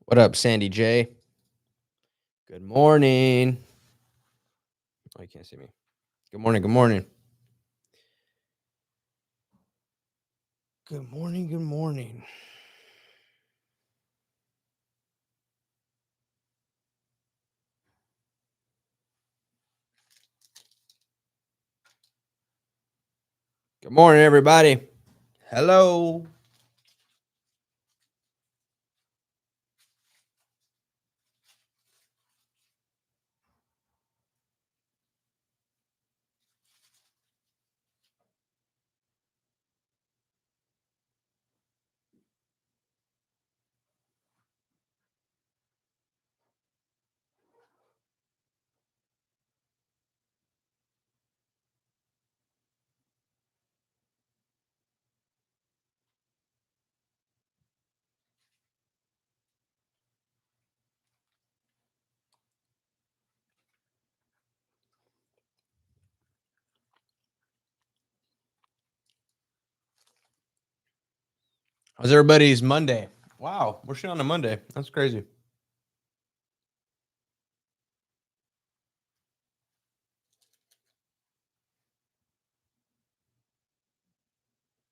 What up, Sandy J? Good morning. Oh, you can't see me. Good morning. Good morning. Good morning. Good morning. Good morning, everybody. Hello. How's everybody's Monday? Wow, we're shooting on a Monday. That's crazy.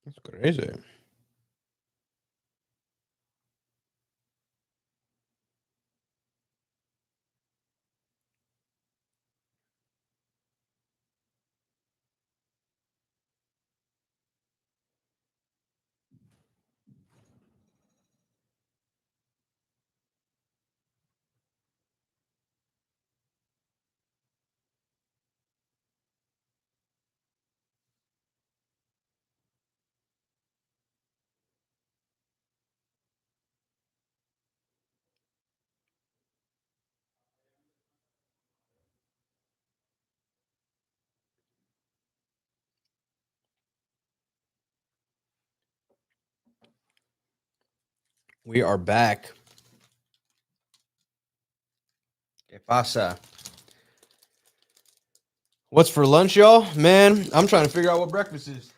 That's crazy. We are back. ¿Qué pasa? What's for lunch, y'all? Man, I'm trying to figure out what breakfast is.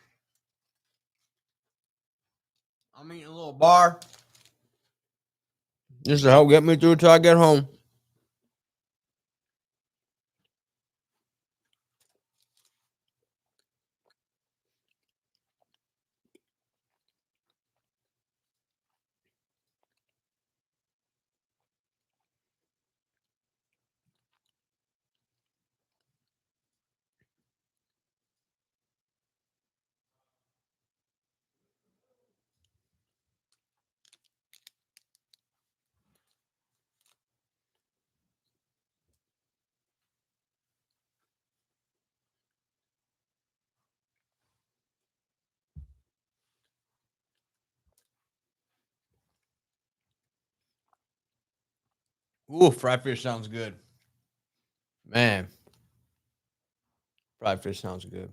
I'm eating a little bar just to help get me through till I get home. Ooh, fried fish sounds good. Man, fried fish sounds good.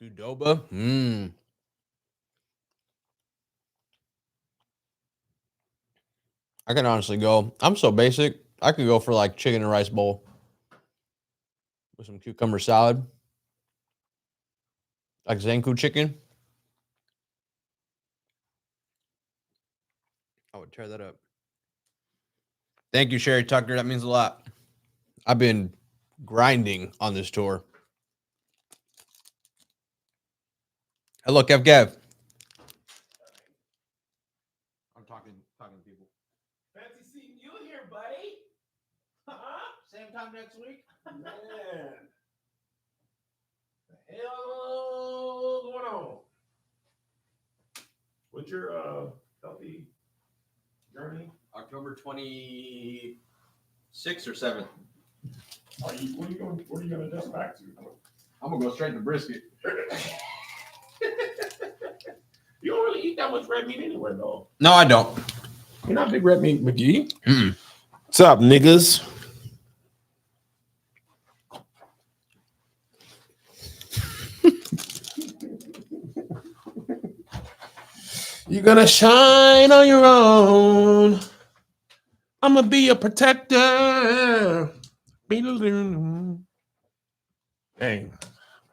Qdoba? I can honestly go. I'm so basic. I could go for like chicken and rice bowl with some cucumber salad, like Zanku chicken. I would tear that up. Thank you, Sherry Tucker. That means a lot. I've been grinding on this tour. Hello, Kev Kev. I'm talking to people. Fancy seeing you here, buddy. Same time next week. Man. The hell going on? What's your healthy journey? October 26th or 7th. What are you gonna adjust back to? I'm gonna go straight to brisket. You don't really eat that much red meat anyway, though. No, I don't. You're not big red meat McGee. Mm-mm. What's up, niggas? You're gonna shine on your own. I'm gonna be a protector. Dang,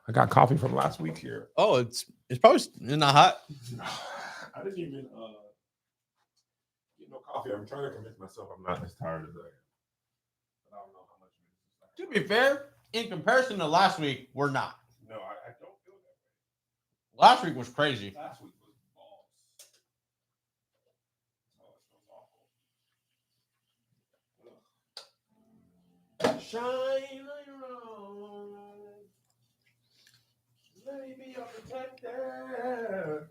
I got coffee from last week here. Oh, it's probably not hot. I didn't even get no coffee. I'm trying to convince myself I'm not as tired as I am. But I don't know how much. To be fair, in comparison to last week, we're not. No, I don't feel that way. Last week was crazy. Last week was balls. Oh, it feels awful. Shine on your own. Let me be your protector.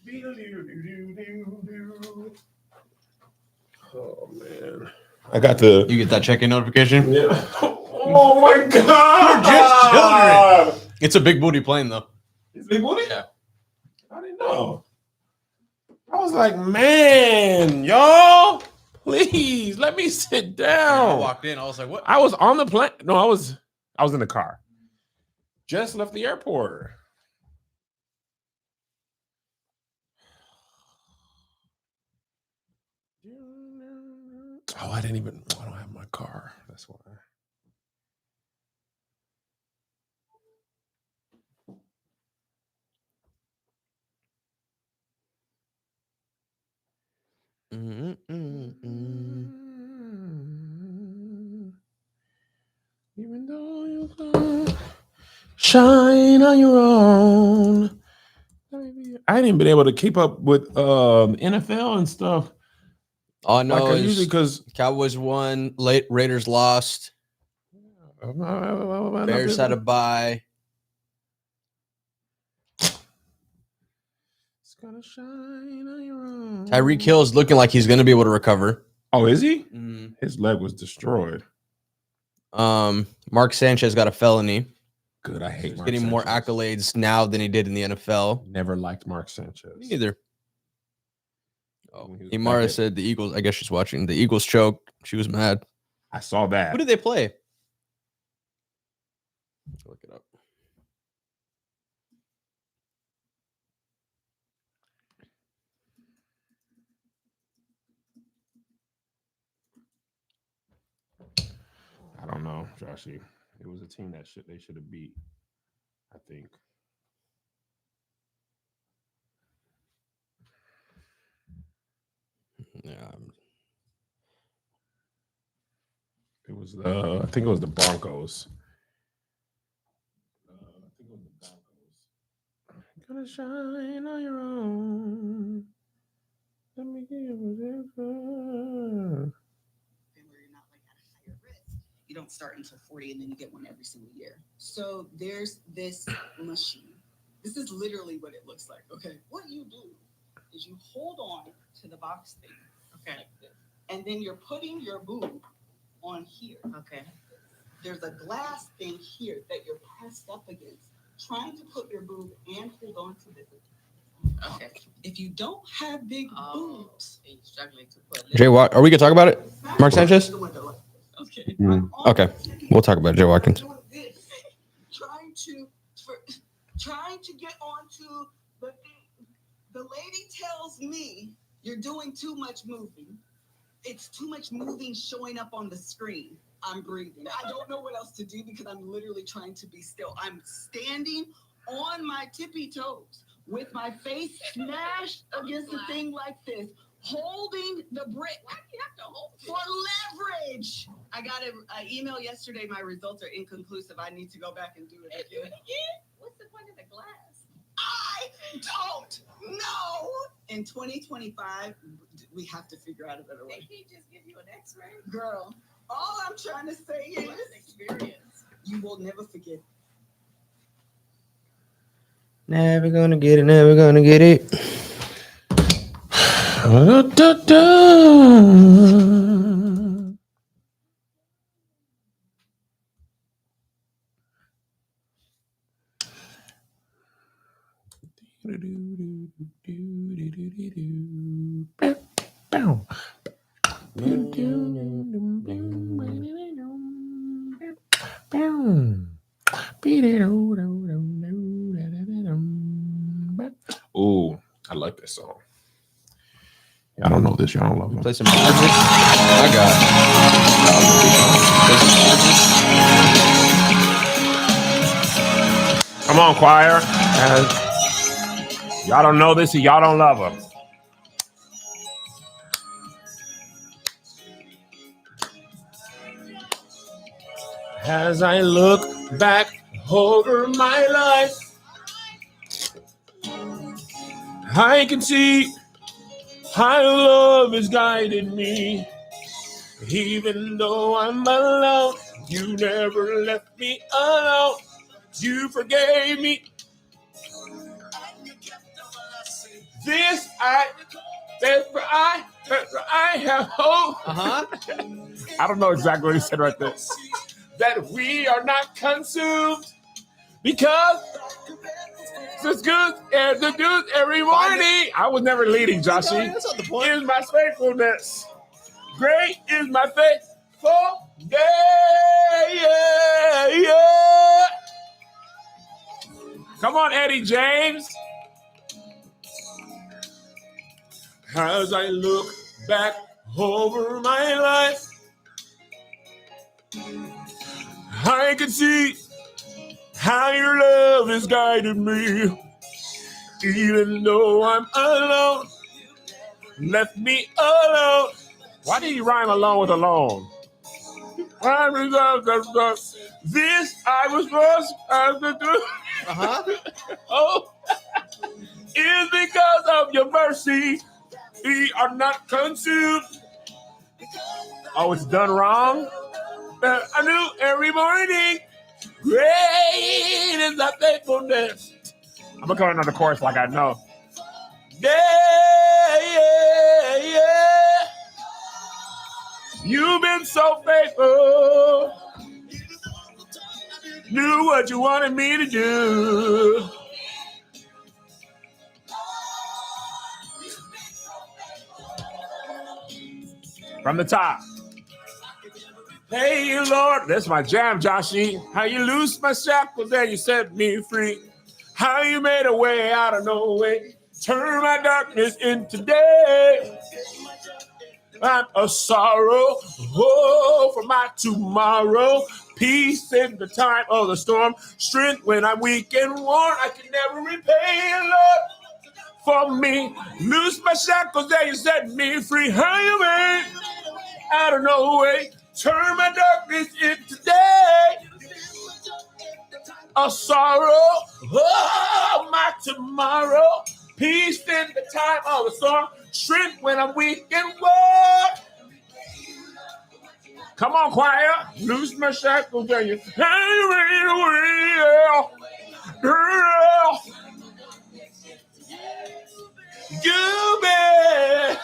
Be-do-do-do-do-do-do. Oh man, I got the. You get that check-in notification? Yeah. Oh my god! You're just children. It's a big booty plane though. It's big booty? Yeah. I didn't know. I was like, man, y'all, please let me sit I down. walked in. I was like, what? I was on the plane. No, I was in the car. Just left the airport. Oh, I don't have my car. That's why. Even though you can shine on your own. I ain't even been able to keep up with NFL and stuff. All I know Like I is usually, because Cowboys won, Raiders lost, Bears had a bye. It's gonna shine on your own. Tyreek Hill is looking like he's going to be able to recover. Oh, is he? Mm. His leg was destroyed. Mark Sanchez got a felony. Good. I hate He's Mark getting more Sanchez. accolades now than he did in the NFL. Never liked Mark Sanchez. Me neither. Oh, When he was Imara back at- said the Eagles. I guess she's watching. The Eagles choked. She was mad. I saw that. Who did they play? Look it up. I don't know, Joshy. It was a team that they should have beat, I think. Yeah. It was I think it was the Broncos. I think it was the Broncos. Gonna shine on your own. Let me give you You don't start until 40 and then you get one every single year. So there's this machine. This is literally what it looks like. Okay. What you do is you hold on to the box thing. Okay. Like this. And then you're putting your boob on here. Okay. There's a glass thing here that you're pressed up against, trying to put your boob and hold on to this. Okay. If you don't have big boobs, you're struggling to put. Jay, are we gonna talk about it? Mark Sanchez? Okay. Okay. We'll talk about Jay Watkins. Trying to get onto the thing. The lady tells me you're doing too much moving. It's too much moving showing up on the screen. I'm breathing. I don't know what else to do because I'm literally trying to be still. I'm standing on my tippy toes with my face smashed against the thing like this, holding the brick. Why do you have to hold it? For leverage. I got an email yesterday. My results are inconclusive. I need to go back and do it again. What's the point of the glass? I don't know. In 2025, we have to figure out a better way. They can't just give you an X-ray. Girl, all I'm trying to say is experience. You will never forget. Never gonna get it. Never gonna get it. Oh, I like that song. I don't know this. Y'all don't love them. Play some Margaret. I got it. Come on, choir. Y'all don't know this and y'all don't love them. As I look back over my life, I can see how love has guided me. Even though I'm alone, you never left me alone. You forgave me. That's where I have hope. I don't know exactly what he said right there. That we are not consumed because it's good and the good every morning. I was never leading, Joshy. That's not the point. Is my faithfulness. Great is my faithful day. Yeah. Come on, Eddie James. As I look back over my life, I can see how your love has guided me. Even though I'm alone, left me alone. Why did you rhyme alone with alone? This I was supposed to do. Oh, is because of your mercy. We are not consumed. Oh, it's done wrong? I knew every morning. Great is thy faithfulness. I'm going to come another chorus like I know. Yeah. You've been so faithful. Knew what you wanted me to do. From the top. Hey, Lord, that's my jam, Joshy. How you loose my shackles and you set me free. How you made a way out of no way. Turn my darkness into day. I'm a sorrow, oh, for my tomorrow. Peace in the time of the storm. Strength when I'm weak and worn. I can never repay, Lord, for me. Loose my shackles and you set me free. How you made out of no way. Turn my darkness into day. A sorrow, oh, my tomorrow. Peace in the time of the storm. Strength when I'm weak and worn. Come on, choir. Loose my shackles and you made away. Girl. You made,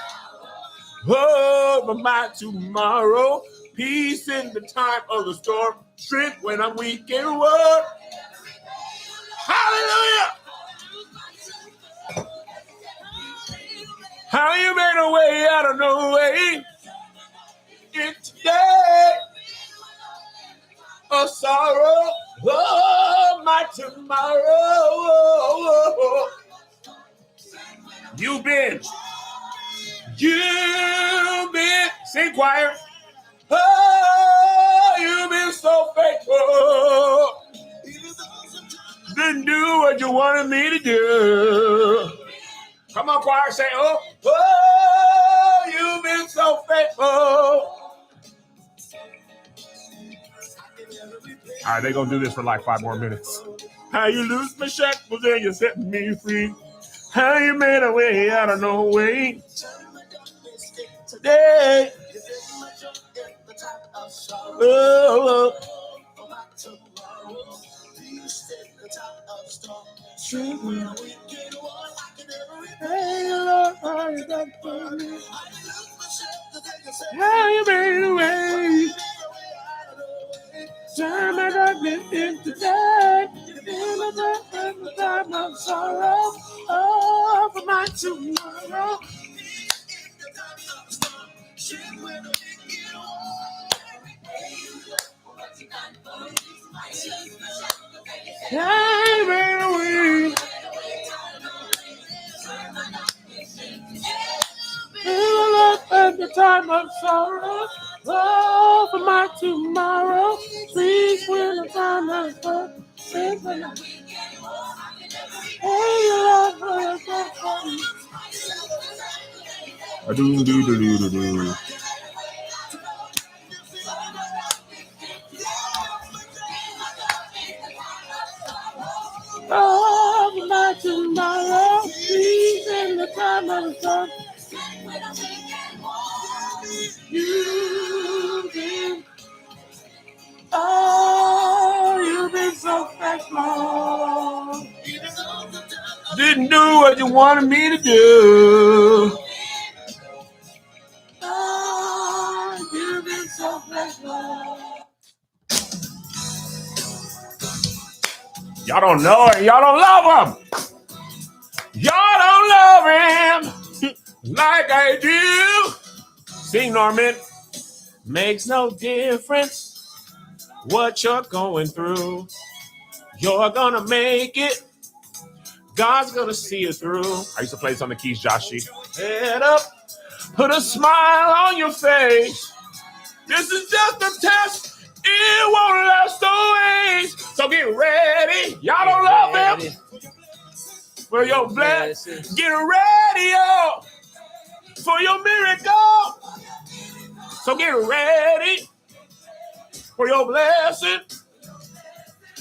oh, my tomorrow. Peace in the time of the storm. Strength when I'm weak and worn. Hallelujah. How you made a way out of no way. In today. A sorrow. Oh, my tomorrow. You've been. Sing choir. Oh, you've been so faithful. Didn't do what you wanted me to do. Come on, choir, say, oh, you've been so faithful. All right, they're going to do this for like 5 more minutes. How you loose my shackles and you set me free. How you made a way out of no way. Today. Oh. Hey, Lord, how you done for me? How you made a way. Turn my darkness into day. In the time of sorrow. Oh, for my tomorrow. Hey, baby. in the time of sorrow. Oh, for my tomorrow. Please, when the time of sorrow. Oh, my tomorrow, please, in the time of the sun. You've been, oh, you've been so faithful. Didn't do what you wanted me to do. Oh, you've been so faithful. Y'all don't know it. Y'all don't love him. Y'all don't love him like I do. Sing, Norman. Makes no difference what you're going through. You're gonna make it. God's gonna see you through. I used to play this on the keys, Joshy. Head up. Put a smile on your face. This is just a test. It won't last always. So get ready. Y'all don't love him. For your blessing. Get ready, yo. For your miracle. So get ready. For your blessing.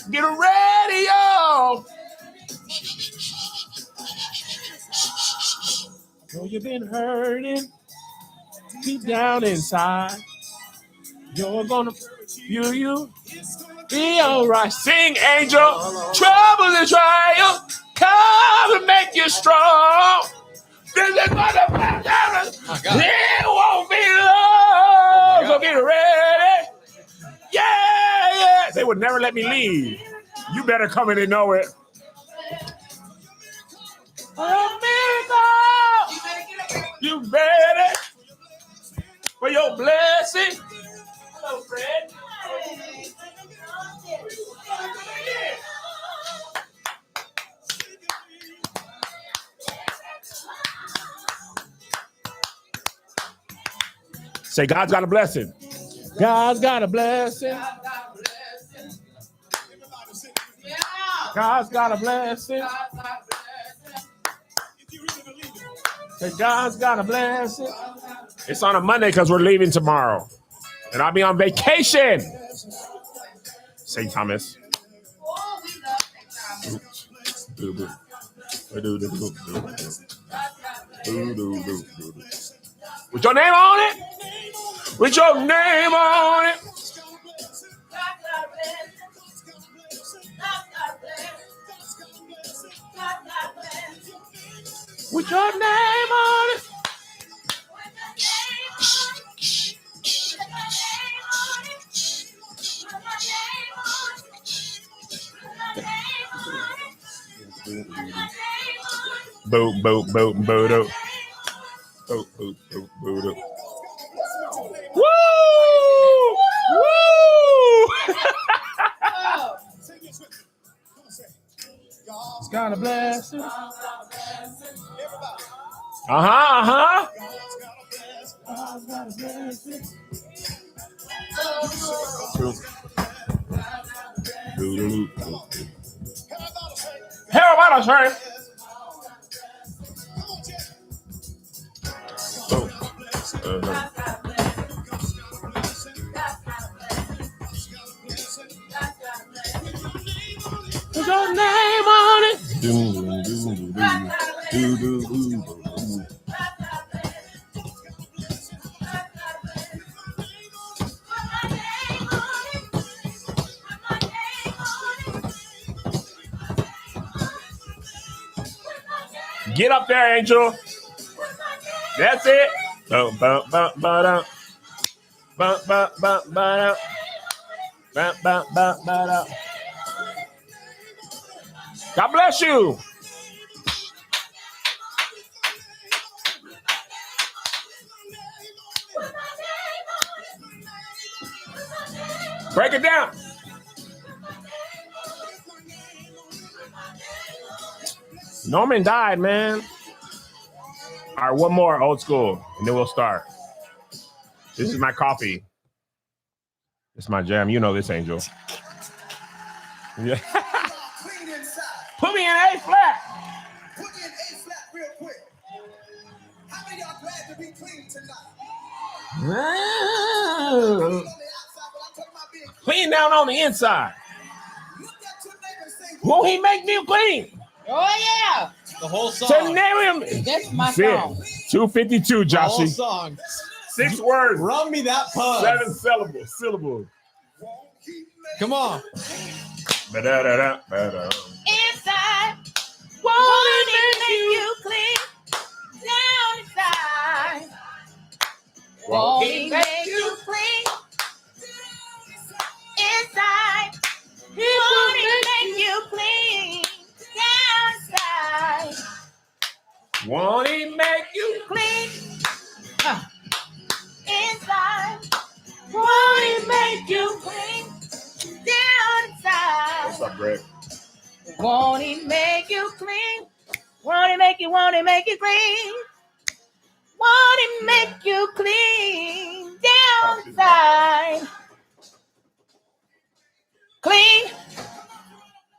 Get ready, yo. So you've been hurting deep down inside. You're gonna you be alright. Sing, angel. Trouble and trial come and make you strong. This is what the blessing. It won't be long. So get ready. Yeah. They would never let me leave. You better come in and know it. A miracle. You ready for your blessing? Hello, Fred. Say, God's got a blessing. God's got a blessing. God's got a blessing. Say, God's got a blessing. It's on a Monday because we're leaving tomorrow. And I'll be on vacation. St. Thomas. With your name on it. With your name on it. With your name on it. Boom, boom, boom, boom, boom. Boom, boom, boom, boom, boom. Woo! Woo! It's got a blessing. Uh-huh. God's got a blessing. How about a turn? Put your name on it. Get up there, Angel. That's it. Bum, bum, bum, ba-da. Bum, bum, bum, ba-da. Bum, bum, bum, ba-da. God bless you. Break it down. Norman died, man. All right, one more old school, and then we'll start. This is my coffee. It's my jam. You know this, Angel. Yeah. Put me in A flat. Put me in A flat real quick. How many of y'all glad to be clean tonight? Clean on the outside, but I'm talking about being Clean down on the inside. Look at your neighbor and say, Won't he make me clean? Oh yeah, The whole song. So name him. that's my Fit. song. 252, The whole Joshy. song. 6 words. Run me that pub. 7 syllables. Come on. Ba-da-da-da. Inside, won't it make you clean? Down inside, won't it make you clean? Inside, won't it make you clean? Down inside, Won't he make you? clean. Inside, won't it make you clean? Down inside. What's up, Greg? Won't he make you clean? Won't he make you clean? Won't he make you clean? Down inside. Clean.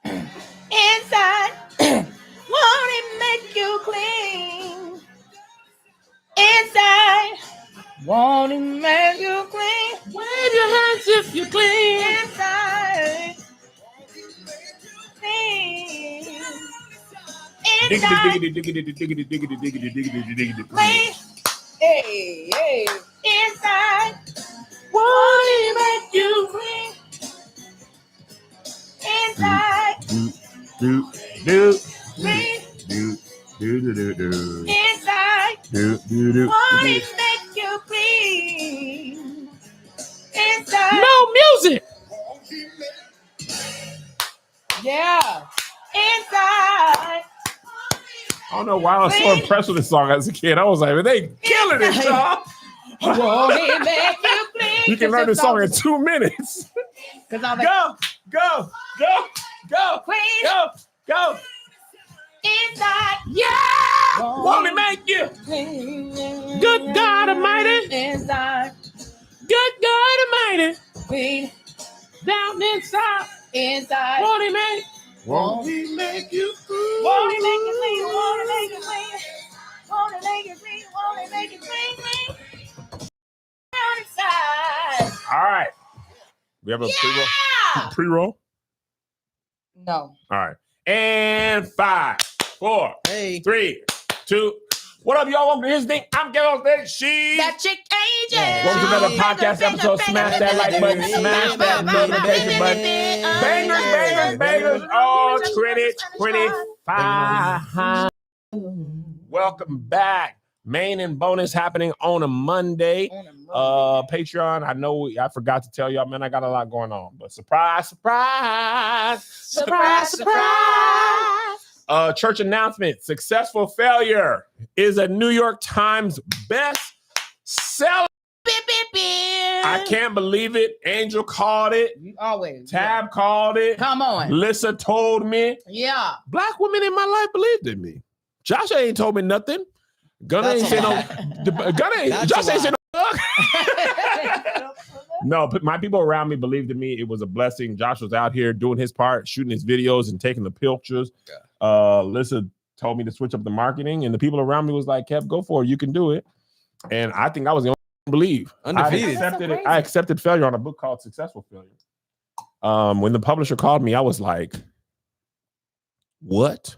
Inside. Won't he make you clean? Inside. Won't he make you clean? Wave your hands if you're clean. Inside. Clean. Inside. Clean. Hey, hey. Inside. Won't he make you clean? Inside. Clean. Inside. Won't he make you clean? Inside. No music. Yeah. Inside. I don't know why I was so impressed with this song as a kid. I was like, they killing it, y'all. Won't he make you clean? You can learn this song in 2 minutes. Because I'm like, Go. clean. Go. Inside. Yeah. Won't he make you? Clean. Good God Almighty. Inside. Good God Almighty. Clean. Down inside. Inside. Won't he make? Won't he make you? Won't he make you clean? Won't he make you clean? Won't he make you clean? Won't he make you clean? Down inside. All right. We have a Yeah. pre-roll. No. All right. And 5, 4, Hey. 3, 2. What up, y'all? Welcome to his thing. I'm Gary Osborne. She. That chick angel. Welcome to another podcast episode. Smash that like button. Smash that notification button. Bangers. All 2025. Welcome back. Main and bonus happening on a Monday. Patreon. I know I forgot to tell y'all, man. I got a lot going on, but surprise. Church announcement. Successful Failure is a New York Times best seller. I can't believe it. Angel called it. Always. Tab called it. Come on. Lissa told me. Yeah. Black women in my life believed in me. Josh ain't told me nothing. Gunna ain't That's say a no. lie. That's Josh a ain't say lie. no. No, but my people around me believed in me. It was a blessing. Josh was out here doing his part, shooting his videos and taking the pictures. Lissa told me to switch up the marketing, and the people around me was like, "Kev, go for it. You can do it." And I think I was the only one to believe. Undefeated. I accepted failure on a book called Successful Failure. When the publisher called me, I was like, "What?"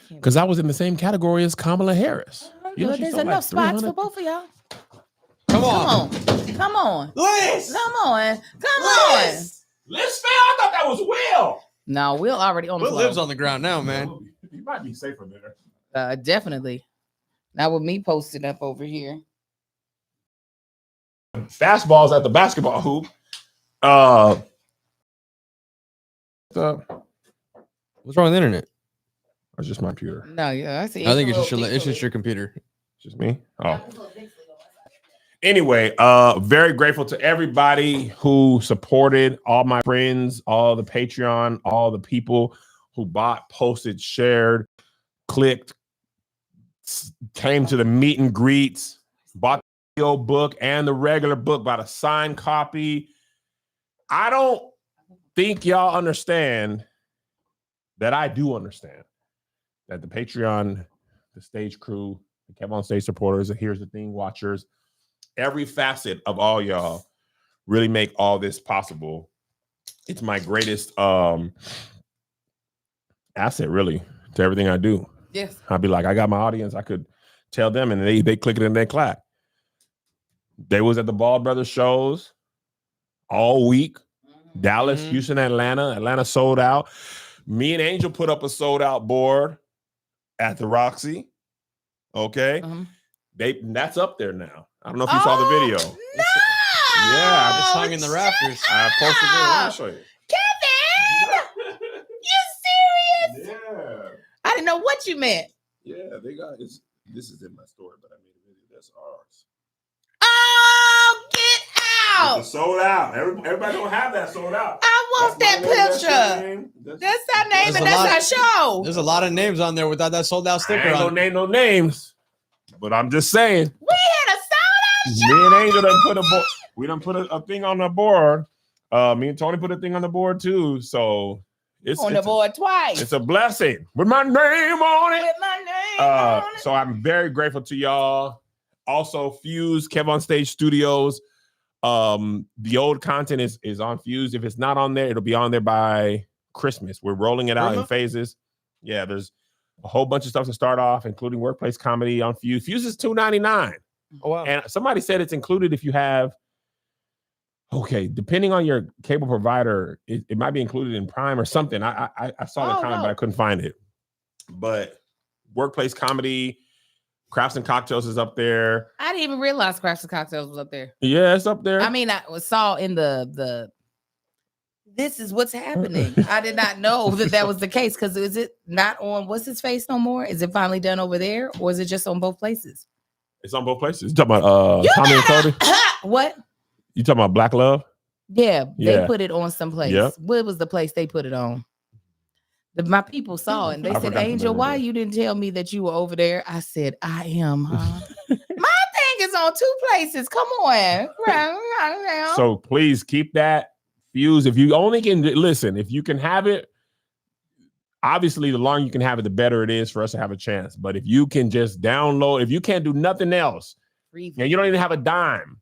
Because I was in the same category as Kamala Harris. You know, she There's sold enough like spots 300. for both of y'all. Come on. Come on. Liz. Come on. Liz. Let's fail. I thought that was Will. No, Will already on the Will floor. lives on the ground now, man. You might be safer there. Definitely. Not with me posted up over here. Fastballs at the basketball hoop. What's wrong with the internet? That's just my computer. No, yeah, I see. I think it's just your computer. Just me. Oh. Anyway, very grateful to everybody who supported, all my friends, all the Patreon, all the people who bought, posted, shared, clicked, came to the meet and greets, bought audio book and the regular book by the signed copy. I don't think y'all understand that I do understand that the Patreon, the stage crew, the Kev on Stage supporters, the Here's the Thing watchers, every facet of all y'all really make all this possible. It's my greatest asset, really, to everything I do. Yes. I'd be like, I got my audience. I could tell them, and they click it and they clap. They was at the Ball Brothers shows all week. Dallas, Mhm. Houston, Atlanta sold out. Me and Angel put up a sold out board at the Roxy. Okay, that's up there now. I don't know if you saw the video. No. Yeah, it's hung in the rafters. I posted it. Let me show you. Kevin, you serious? Yeah, I didn't know what you meant. yeah, they got it. This is in my story, but I made a video. That's ours. Oh, get out! It's sold out. Everybody don't have that sold out. I want that picture. That's our name There's and a lot that's our show. There's a lot of names on there without that sold out I sticker ain't gonna on. name no names, but I'm just saying. We had a sold out Me and Angel done put we done put a thing on the board. Me and Tony put a thing on the board too. So it's on the board twice. It's a blessing with my name on it. With my name on it. So I'm very grateful to y'all. Also, Fuse, Kev on Stage Studios. The old content is on Fuse. If it's not on there, it'll be on there by Christmas. We're rolling it out in phases. Yeah, there's a whole bunch of stuff to start off, including workplace comedy on Fuse. Fuse is $2.99. Oh, wow. And somebody said it's included if you have, depending on your cable provider, it might be included in Prime or something. I saw the comment, but I couldn't find it. But workplace comedy, Crafts and Cocktails is up there. I didn't even realize Crafts and Cocktails was up there. Yeah, it's up there. I mean, I saw in the this is what's happening. I did not know that was the case, because is it not on What's His Face no more? Is it finally done over there, or is it just on both places? It's on both places. You talking about Tommy and Cody? What? You talking about Black Love? Yeah, Yeah. they put it on someplace. Yep. What was the place they put it on? My people saw it and they I said, forgot the Angel, name of why it. you didn't tell me that you were over there? I said, I am, huh? My thing is on two places. Come on. So please keep that Fuse. If you only can listen, if you can have it, obviously the longer you can have it, the better it is for us to have a chance. But if you can just download, if you can't do nothing else, and you don't even have a dime,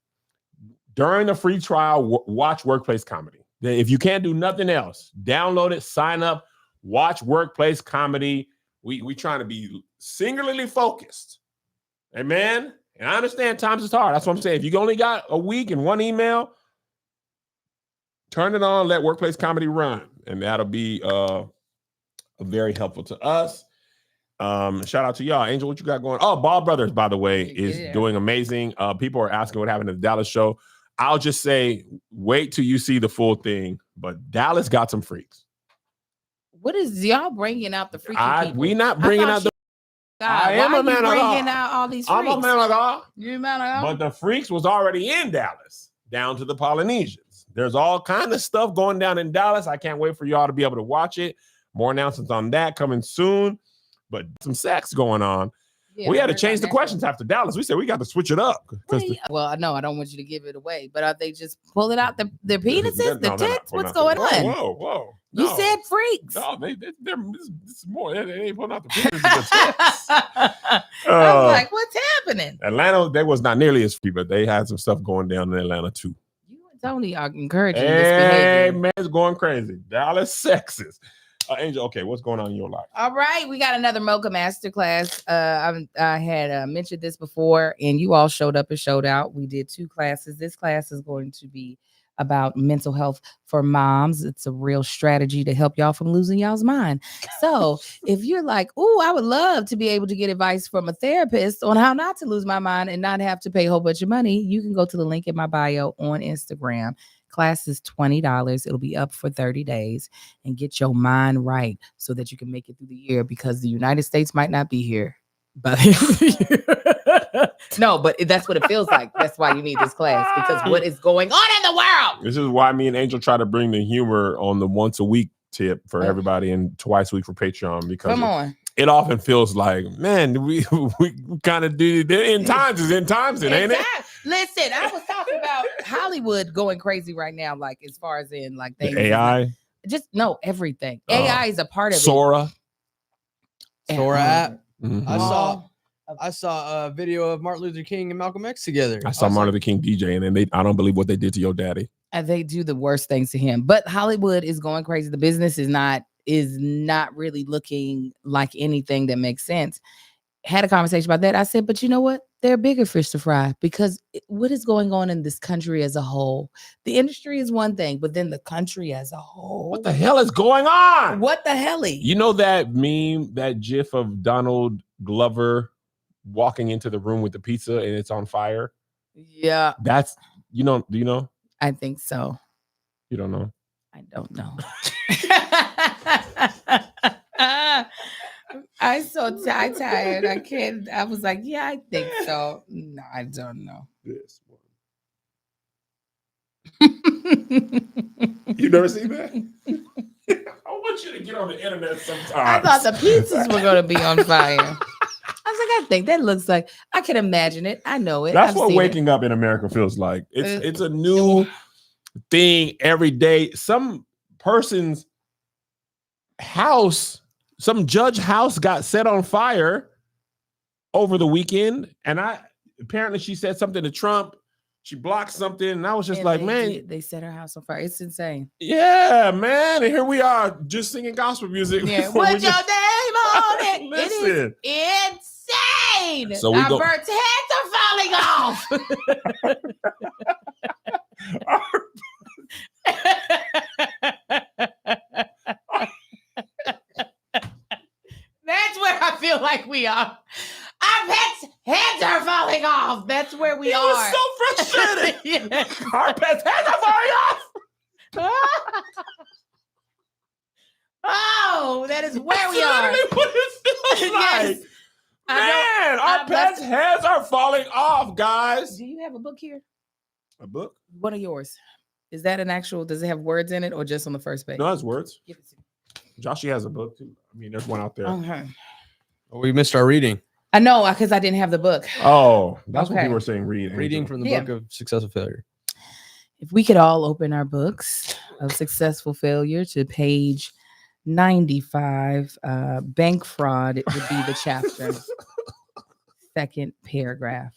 during the free trial, watch Workplace Comedy. If you can't do nothing else, download it, sign up, watch Workplace Comedy. We trying to be singularly focused. Amen. And I understand times is hard. That's what I'm saying. If you only got a week and one email, turn it on, let Workplace Comedy run. And that'll be very helpful to us. Shout out to y'all. Angel, what you got going? Oh, Ball Brothers, by the way, is doing amazing. People are asking what happened at the Dallas show. I'll just say, wait till you see the full thing. But Dallas got some freaks. What is y'all bringing out the freaky people? We not bringing out the. I am a man of God. Bringing out all these freaks? I'm a man of God. You a man of God? But the freaks was already in Dallas, down to the Polynesians. There's all kind of stuff going down in Dallas. I can't wait for y'all to be able to watch it. More announcements on that coming soon. But some sex going on. Yeah, we had to change the questions after Dallas. We said we got to switch it up. Well, no, I don't want you to give it away. But are they just pulling out their penises, the tits? What's going on? Whoa. You said freaks. No, they're more. They ain't pulling out the penises. I'm like, what's happening? Atlanta, they was not nearly as free, but they had some stuff going down in Atlanta too. You and Tony are encouraging this behavior. Man, it's going crazy. Dallas sexist. Angel, okay, what's going on in your life? All right, we got another Mocha Masterclass. I had mentioned this before, and you all showed up and showed out. We did 2 classes. This class is going to be about mental health for moms. It's a real strategy to help y'all from losing y'all's mind. So if you're like, oh, I would love to be able to get advice from a therapist on how not to lose my mind and not have to pay a whole bunch of money, you can go to the link in my bio on Instagram. Class is $20. It'll be up for 30 days and get your mind right so that you can make it through the year, because the United States might not be here. But no, but that's what it feels like. That's why you need this class, because what is going on in the world? This is why me and Angel try to bring the humor on the once a week tip for everybody and twice a week for Patreon, because it often feels like, man, we kind of do it in times, ain't it? Listen, I was talking about Hollywood going crazy right now, like as far as in like things. The AI, Just no, everything. AI is a part of Sora. it. Sora app. Mhm. I saw a video of Martin Luther King and Malcolm X together. I saw was Martin like, Luther King DJ, and then I don't believe what they did to your daddy. And they do the worst things to him. But Hollywood is going crazy. The business is not really looking like anything that makes sense. Had a conversation about that. I said, but you know what? There are bigger fish to fry because what is going on in this country as a whole? The industry is one thing, but then the country as a whole. What the hell is going on? What the hell? You know that meme, that GIF of Donald Glover walking into the room with the pizza and it's on fire? Yeah. That's, do you know? I think so. You don't know? I don't know. I'm so tired. I can't. I was like, yeah, I think so. No, I don't know. This one. You never seen that? I want you to get on the internet sometime. I thought the pizzas were going to be on fire. I was like, I think that looks like, I can imagine it. I know it. That's I've what seen waking up in America feels like. It's a new thing every day. Some person's house, some judge house got set on fire over the weekend. And apparently she said something to Trump. She blocked something. And I was just like, man. They set her house on fire. It's insane. Yeah, man. And here we are just singing gospel music. Yeah. Put your name on it. Listen. It is insane. So Our birds' heads are falling off. That's where I feel like we are. Our pets' heads are falling off. That's where we are. Was so frustrated. Yeah. Our pets' heads are falling off. Oh, that is where we That's are. literally what it feels like. Yes. Man, our pets' heads are falling off, guys. Do you have a book here? A book? What are yours? Is that an actual? Does it have words in it, or just on the first page? No, that's words. Give it to me. Joshy has a book too. I mean, there's one out there. Okay. we missed our reading. I know because I didn't have the book. Oh, that's what Okay. people were saying. Reading Reading from the Yeah. book of successful failure. If we could all open our books of successful failure to page 95, bank fraud, it would be the chapter. Second paragraph.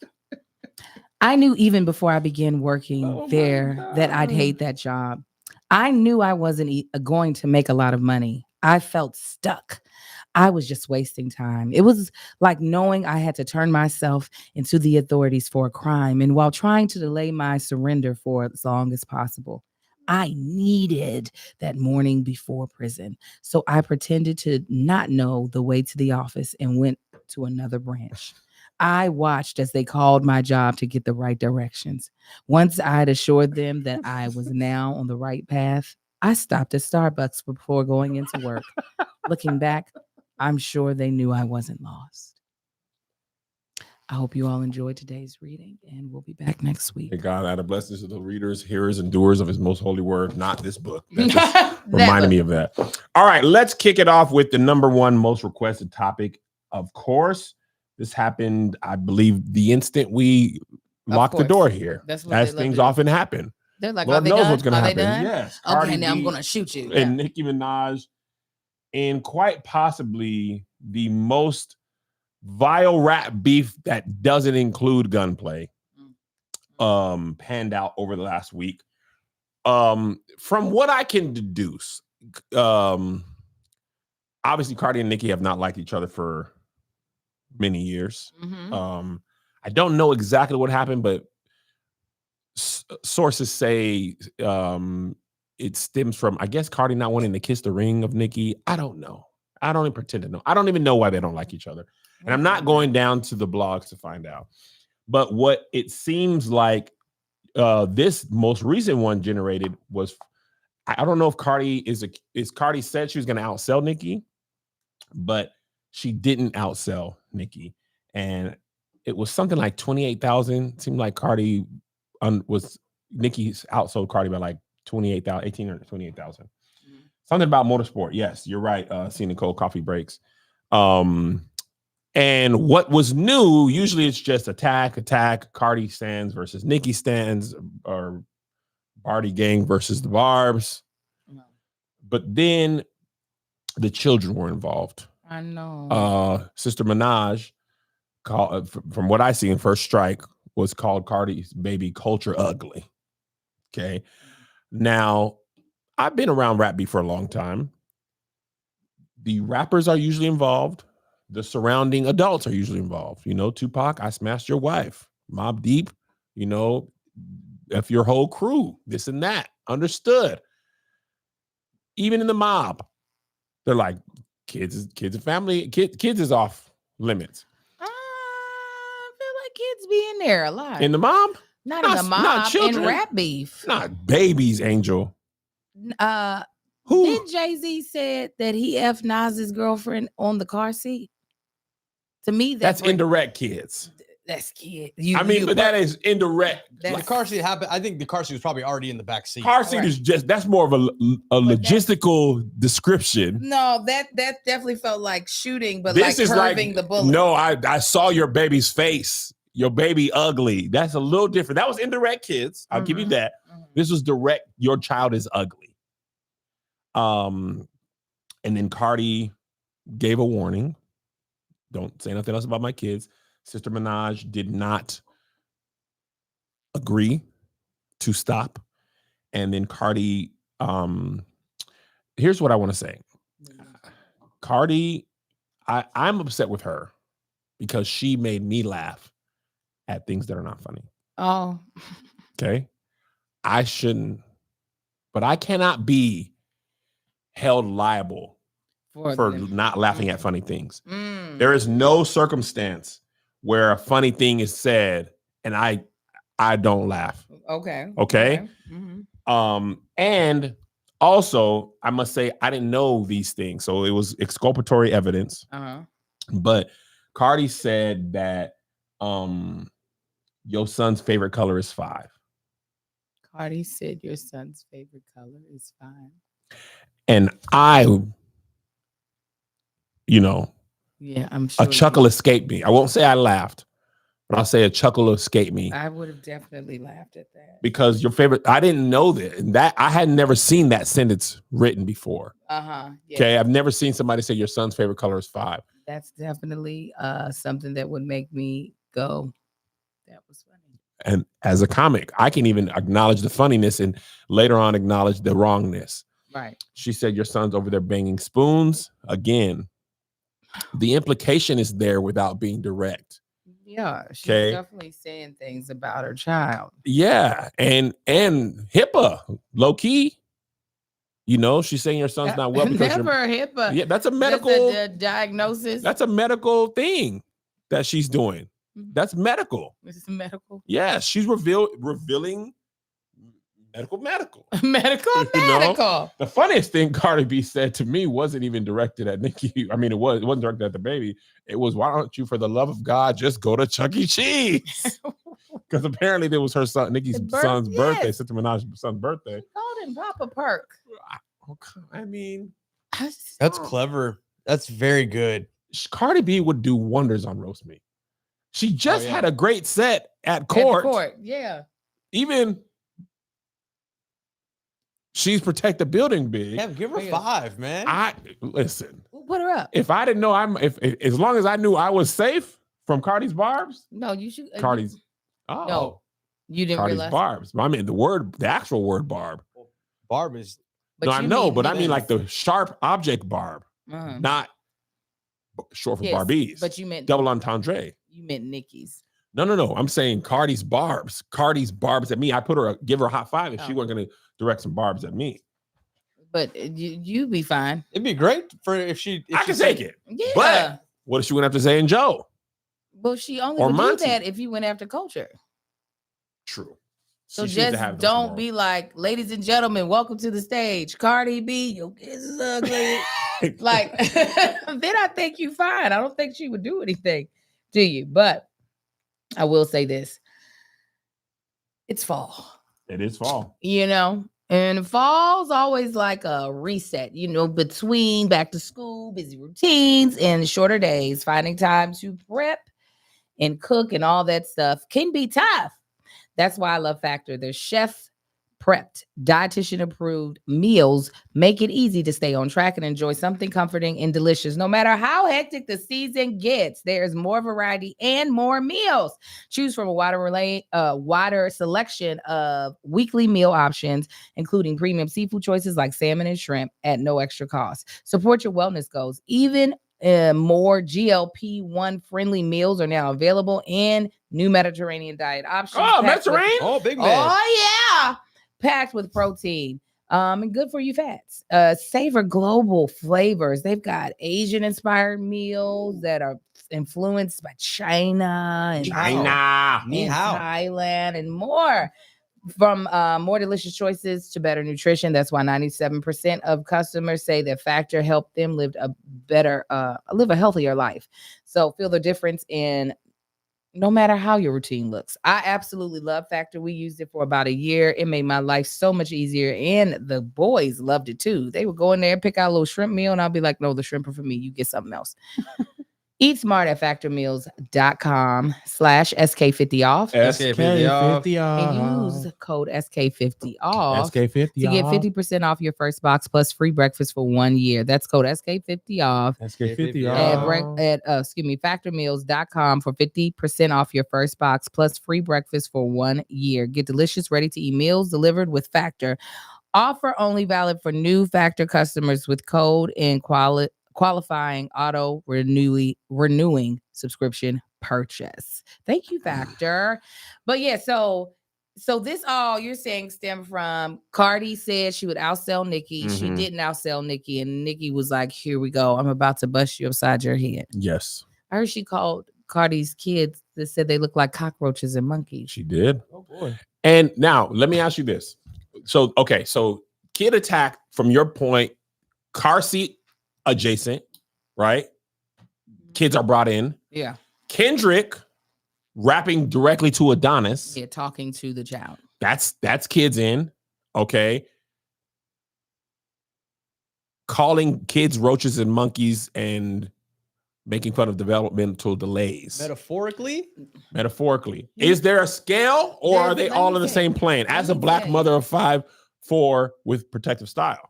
I knew even before I began working there that I'd hate that job. I knew I wasn't going to make a lot of money. I felt stuck. I was just wasting time. It was like knowing I had to turn myself into the authorities for a crime. And while trying to delay my surrender for as long as possible, I needed that morning before prison. So I pretended to not know the way to the office and went to another branch. I watched as they called my job to get the right directions. Once I had assured them that I was now on the right path, I stopped at Starbucks before going into work. Looking back, I'm sure they knew I wasn't lost. I hope you all enjoyed today's reading, and we'll be back next week. May God add a blessing to the readers, hearers, and doers of his most holy word, not this book. That just reminded me of that. All right, let's kick it off with the number one most requested topic. Of course, this happened, I believe, the instant we locked the door here. That's what as they love things to do. often happen. They're like, Lord are they knows done? what's going to Are they happen. done? Yes. Okay, Cardi now I'm B going to shoot you. and Nicki Minaj, and quite possibly the most vile rap beef that doesn't include gunplay panned out over the last week. From what I can deduce, obviously Cardi and Nicki have not liked each other for many years. Mhm. I don't know exactly what happened, but sources say it stems from, I guess, Cardi not wanting to kiss the ring of Nicki. I don't know. I don't even pretend to know. I don't even know why they don't like each other. And I'm not going down to the blogs to find out. But what it seems like this most recent one generated was, I don't know if Cardi Cardi said she was going to outsell Nicki, but she didn't outsell Nicki. And it was something like 28,000. Seemed like Cardi was Nicki's outsold Cardi by like 28,000, 18 or 28,000. Something about motorsport. Yes, you're right. See Nicole Coffee Breaks. And what was new, usually it's just attack, Cardi stands versus Nicki stands, or Barty Gang versus the Barbs. No. But then the children were involved. I know. Sister Minaj, from what I see in First Strike, was called Cardi's baby culture ugly. Okay. Now, I've been around rap beef for a long time. The rappers are usually involved. The surrounding adults are usually involved. You know, Tupac, I smashed your wife. Mobb Deep, you know, if your whole crew, this and that. Understood. Even in the mob, they're like, kids and family, kids is off limits. I feel like kids be in there a lot. In the mob? Not in the not mob, in children. rap beef. Not babies, Angel. Who? Did Jay-Z said that he F Nas's girlfriend on the car seat? To me, that's indirect kids. That's kid. But that is indirect. The car seat happened. I think the car seat was probably already in the back seat. Car seat is just, that's more of a logistical description. No, that definitely felt like shooting, but this like is curving like, the bullet. No, I saw your baby's face. Your baby ugly. That's a little different. That was indirect kids. I'll give you that. This was direct. Your child is ugly. And then Cardi gave a warning. Don't say nothing else about my kids. Sister Minaj did not agree to stop. And then Cardi, here's what I want to say. Cardi, I'm upset with her because she made me laugh at things that are not funny. Oh. Okay. I shouldn't, but I cannot be held liable for not laughing at funny things. There is no circumstance where a funny thing is said and I don't laugh. Okay. Okay. And also I must say I didn't know these things. So it was exculpatory evidence. But Cardi said that your son's favorite color is 5. Cardi said your son's favorite color is 5. And I, you know, yeah, I'm sure a chuckle escaped me. I won't say I laughed, but I'll say a chuckle escaped me. I would have definitely laughed at that. Because your favorite, I didn't know that I had never seen that sentence written before. Yeah. Okay, I've never seen somebody say your son's favorite color is 5. That's definitely something that would make me go, that was funny. And as a comic, I can even acknowledge the funniness and later on acknowledge the wrongness. Right. She said your son's over there banging spoons. Again, the implication is there without being direct. Yeah, she's definitely saying things about her child. Yeah, and HIPAA, low key. You know, she's saying your son's not well because never HIPAA. Yeah, that's a medical diagnosis. That's a medical thing that she's doing. That's medical. This is medical. Yes, she's revealing medical. Medical. Know? The funniest thing Cardi B said to me wasn't even directed at Nicki. I mean, it wasn't directed at the baby. It was, why don't you, for the love of God, just go to Chuck E. Cheese? Because apparently it was her son, Nicki's son's birthday, Sister Minaj's son's birthday. She called him Papa Perk. I mean, that's clever. That's very good. Cardi B would do wonders on Roast Me. She just had a great set at court. Yeah. Even she's protect the building big. Yeah, give her 5, man. Listen. Put her up. If I didn't know as long as I knew I was safe from Cardi's barbs. No, you should. Cardi's. No, you didn't Cardi's realize barbs. I mean the actual word barb. Barb is. No, I know, but I mean like the sharp object barb, not short for Barbies. But you meant double entendre. You meant Nicki's. No. I'm saying Cardi's barbs. Cardi's barbs at me. I give her a high 5 if she wasn't going to direct some barbs at me. But you'd be fine. It'd be great if I can take it. Yeah. But what if she went after Zay and Joe? Well, she only would do that if you went after Culture. True. So just don't be like, ladies and gentlemen, welcome to the stage. Cardi B, your kids is ugly. Like, then I think you fine. I don't think she would do anything to you. But I will say this. It's fall. It is fall. You know, and fall's always like a reset, you know, between back to school, busy routines, and shorter days. Finding time to prep and cook and all that stuff can be tough. That's why I love Factor. Their chef prepped, dietitian approved meals make it easy to stay on track and enjoy something comforting and delicious. No matter how hectic the season gets, there's more variety and more meals. Choose from a wider selection of weekly meal options, including premium seafood choices like salmon and shrimp at no extra cost. Support your wellness goals. Even more GLP-1 friendly meals are now available, and new Mediterranean diet options. Oh, packed with- Mediterranean? Oh, big man. Oh yeah, packed with protein. And good for you fats. Savor global flavors. They've got Asian inspired meals that are influenced by China and China. Ni and hao. Thailand and more. From more delicious choices to better nutrition. That's why 97% of customers say that Factor helped them live a healthier life. So feel the difference in no matter how your routine looks. I absolutely love Factor. We used it for about a year. It made my life so much easier. And the boys loved it too. They would go in there and pick out a little shrimp meal. And I'll be like, no, the shrimp are for me. You get something else. Eat smart at factormeals.com/SK50off. SK50 off. And use code SK50 off SK50 to get 50% off your first box plus free breakfast for 1 year. That's code SK50 off SK50 at factormeals.com for 50% off your first box plus free breakfast for 1 year. Get delicious, ready to eat meals delivered with Factor. Offer only valid for new Factor customers with code and qualifying auto renewing subscription purchase. Thank you, Factor. But yeah, so this all you're saying stem from Cardi said she would outsell Nicki. She Mhm. didn't outsell Nicki, and Nicki was like, "Here we go. I'm about to bust you upside your head." Yes, I heard she called Cardi's kids that said they look like cockroaches and monkeys. she did. Oh boy. And now let me ask you this. So kid attack from your point, car seat adjacent, right? Kids are brought in. Yeah. Kendrick rapping directly to Adonis. Yeah, talking to the child. That's kids in. Okay. Calling kids roaches and monkeys and making fun of developmental delays. Metaphorically? Metaphorically. Is there a scale or are they Let all me in the tell same you. plane? Let As a me black tell mother you. of 5'4" with protective style.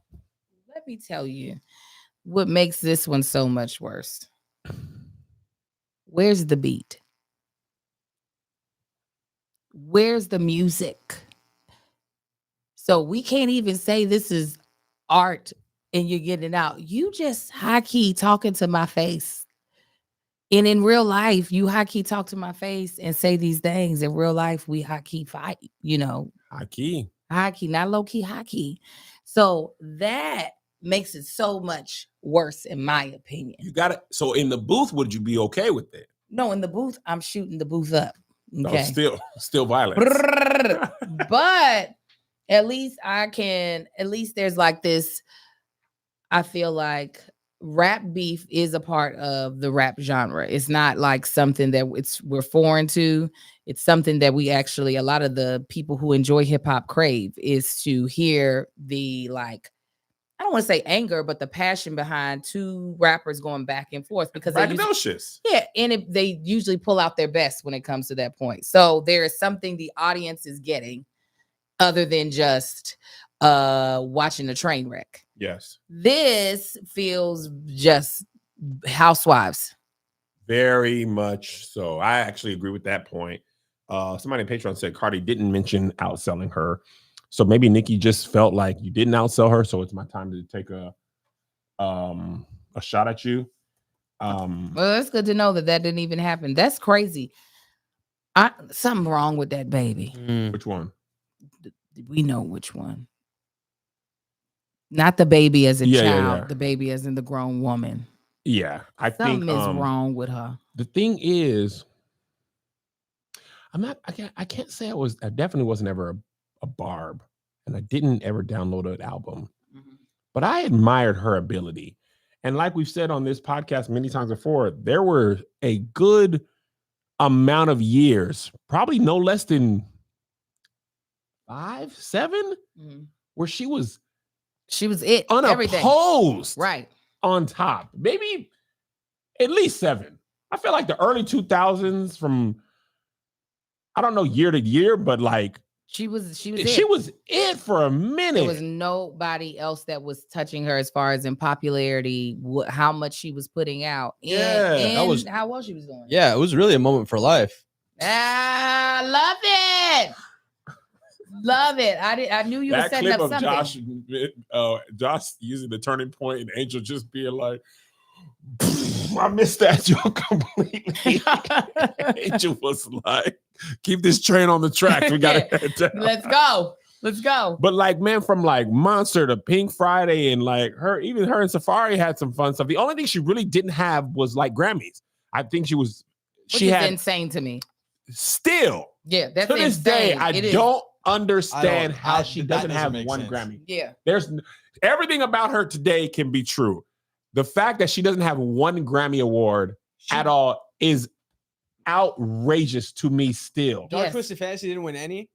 Let me tell you what makes this one so much worse. Where's the beat? Where's the music? So we can't even say this is art and you're getting it out. You just high key talking to my face. And in real life, you high key talk to my face and say these things. In real life, we high key fight, High key. high key, not low key, high key. So that makes it so much worse, in my opinion. You got it. So in the booth, would you be okay with it? No, in the booth, I'm shooting the booth up. No, Okay. still violence. But at least there's like this. I feel like rap beef is a part of the rap genre. It's not like something that we're foreign to. It's something that we actually, a lot of the people who enjoy hip hop crave, is to hear the, like, I don't want to say anger, but the passion behind two rappers going back and forth, because they usually, Braggadocious. yeah, and they usually pull out their best when it comes to that point. So there is something the audience is getting other than just watching a train wreck. Yes. This feels just Housewives. Very much so. I actually agree with that point. Somebody on Patreon said Cardi didn't mention outselling her. So maybe Nicki just felt like you didn't outsell her, so it's my time to take a shot at you. Well, it's good to know that didn't even happen. That's crazy. Something wrong with that baby. Which one? We know which one. Not the baby as a Yeah, child, yeah. the baby as in the grown woman. Yeah, I Something think is wrong with her. the thing is, I can't say I definitely wasn't ever a Barb, and I didn't ever download an album, but I admired her ability. And like we've said on this podcast many times before, there were a good amount of years, probably no less than 5, 7, where she was She was it. Everything. unopposed. Right. on top, maybe at least 7. I feel like the early 2000s from, I don't know year to year, but like She was she it. was it for a minute. There was nobody else that was touching her as far as in popularity, how much she was putting out. Yeah, that was- how well she was doing. Yeah, it was really a moment for life. Love it. Love it. I knew you were That setting clip up of something. Josh using the turning point and Angel just being like, I missed that joke completely. Angel was like, keep this train on the tracks. We got to Let's go. Let's go. But like, man, from like Monster to Pink Friday and like even her and Safari had some fun stuff. The only thing she really didn't have was like Grammys. I think Which she is had insane to me. still Yeah, that's to this day. insane. I It is. don't understand how that she doesn't doesn't have make one sense. Grammy. Yeah. There's everything about her today can be true. The fact that she doesn't have one Grammy award at all is outrageous to me still. Dark Yes. Twisted Fantasy didn't win any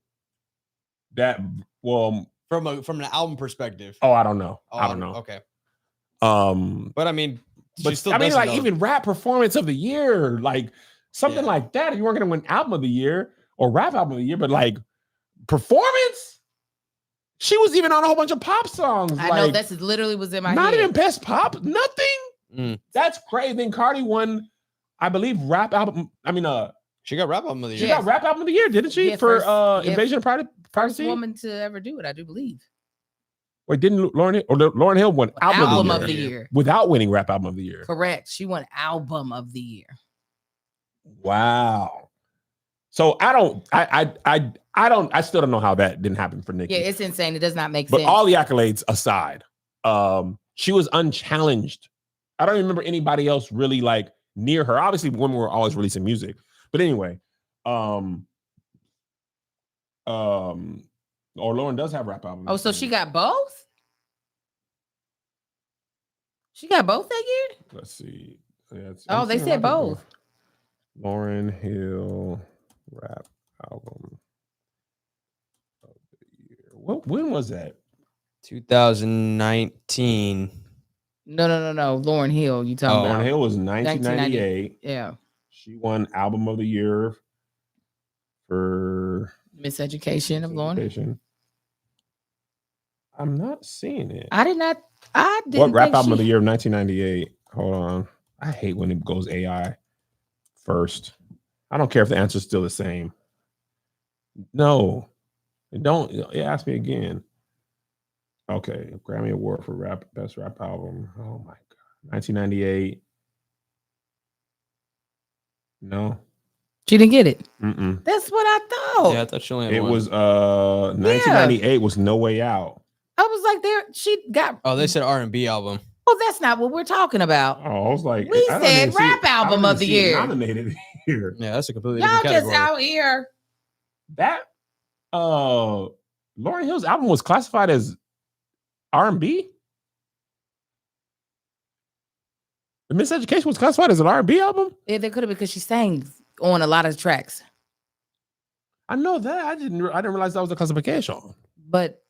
That from an album perspective. I don't know. Oh, I don't know. Okay, Um but I mean, but she still I mean, doesn't like know. even rap performance of the year, like something Yeah. like that. You weren't gonna win album of the year or rap album of the year, but like performance, she was even on a whole bunch of pop songs. I like, know that's literally was in my not head. even best pop, nothing. Mm. That's crazy. Then Cardi won, I believe, rap album. I mean, She got rap album of the she year. got rap album of the year, didn't she? Yeah, for first- yeah, Invasion of First Privacy. woman to ever do it, I do believe. Wait, didn't Lauren Hill won album, Album of the year year. without winning rap album of the year? Correct. She won album of the year. Wow. So I still don't know how that didn't happen for Nicki. Yeah, it's insane. It does not make But sense. all the accolades aside, she was unchallenged. I don't remember anybody else really like near her. Obviously, women were always releasing music. But anyway, or Lauren does have rap album. Oh, so she got both? She got both that year? Let's see. Yeah, Oh, they said both. Lauren Hill rap album of the year. When was that? 2019. No. Lauren Hill, you talking Lauren about? Hill was 1998. Yeah. She won album of the year for Miseducation of Lauren. Miseducation. I'm not seeing it. I didn't. What rap think album of she- the year of 1998? Hold on. I hate when it goes AI first. I don't care if the answer's still the same. No. Don't ask me again. Okay. Grammy Award for best rap album. Oh my God. 1998. No. She didn't get it. Mm-mm. That's what I thought. Yeah, I thought she only had It one. was 1998 was No Way Out. I was like, she got. Oh, they said R&B album. Oh, that's not what we're talking about. Oh, I was like, We I don't said even see rap it- I album don't of the even see it year. nominated here. Yeah, that's a completely Y'all different just category. out here. That Lauryn Hill's album was classified as R&B. The Miseducation was classified as an R&B album. Yeah, they could have because she sang on a lot of tracks. I know that. I didn't realize that was the classification. But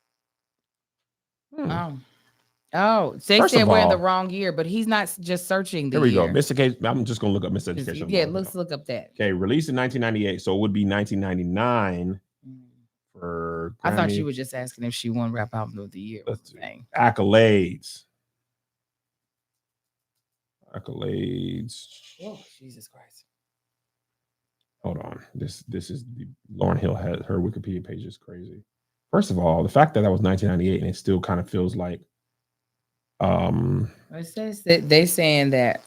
Hmm. They First said of we're in all- the wrong year, but he's not just searching the Here we go. year. Miseducation. I'm just gonna look up Miseducation. Yeah, let's look up that. Okay, released in 1998, so it would be 1999 for I thought Grammy she was just asking if she won rap album of the year. Let's see. Thing. accolades. Oh, Jesus Christ. Hold on. This is the Lauryn Hill had her Wikipedia page is crazy. First of all, the fact that was 1998 and it still kind of feels like It says that they saying that.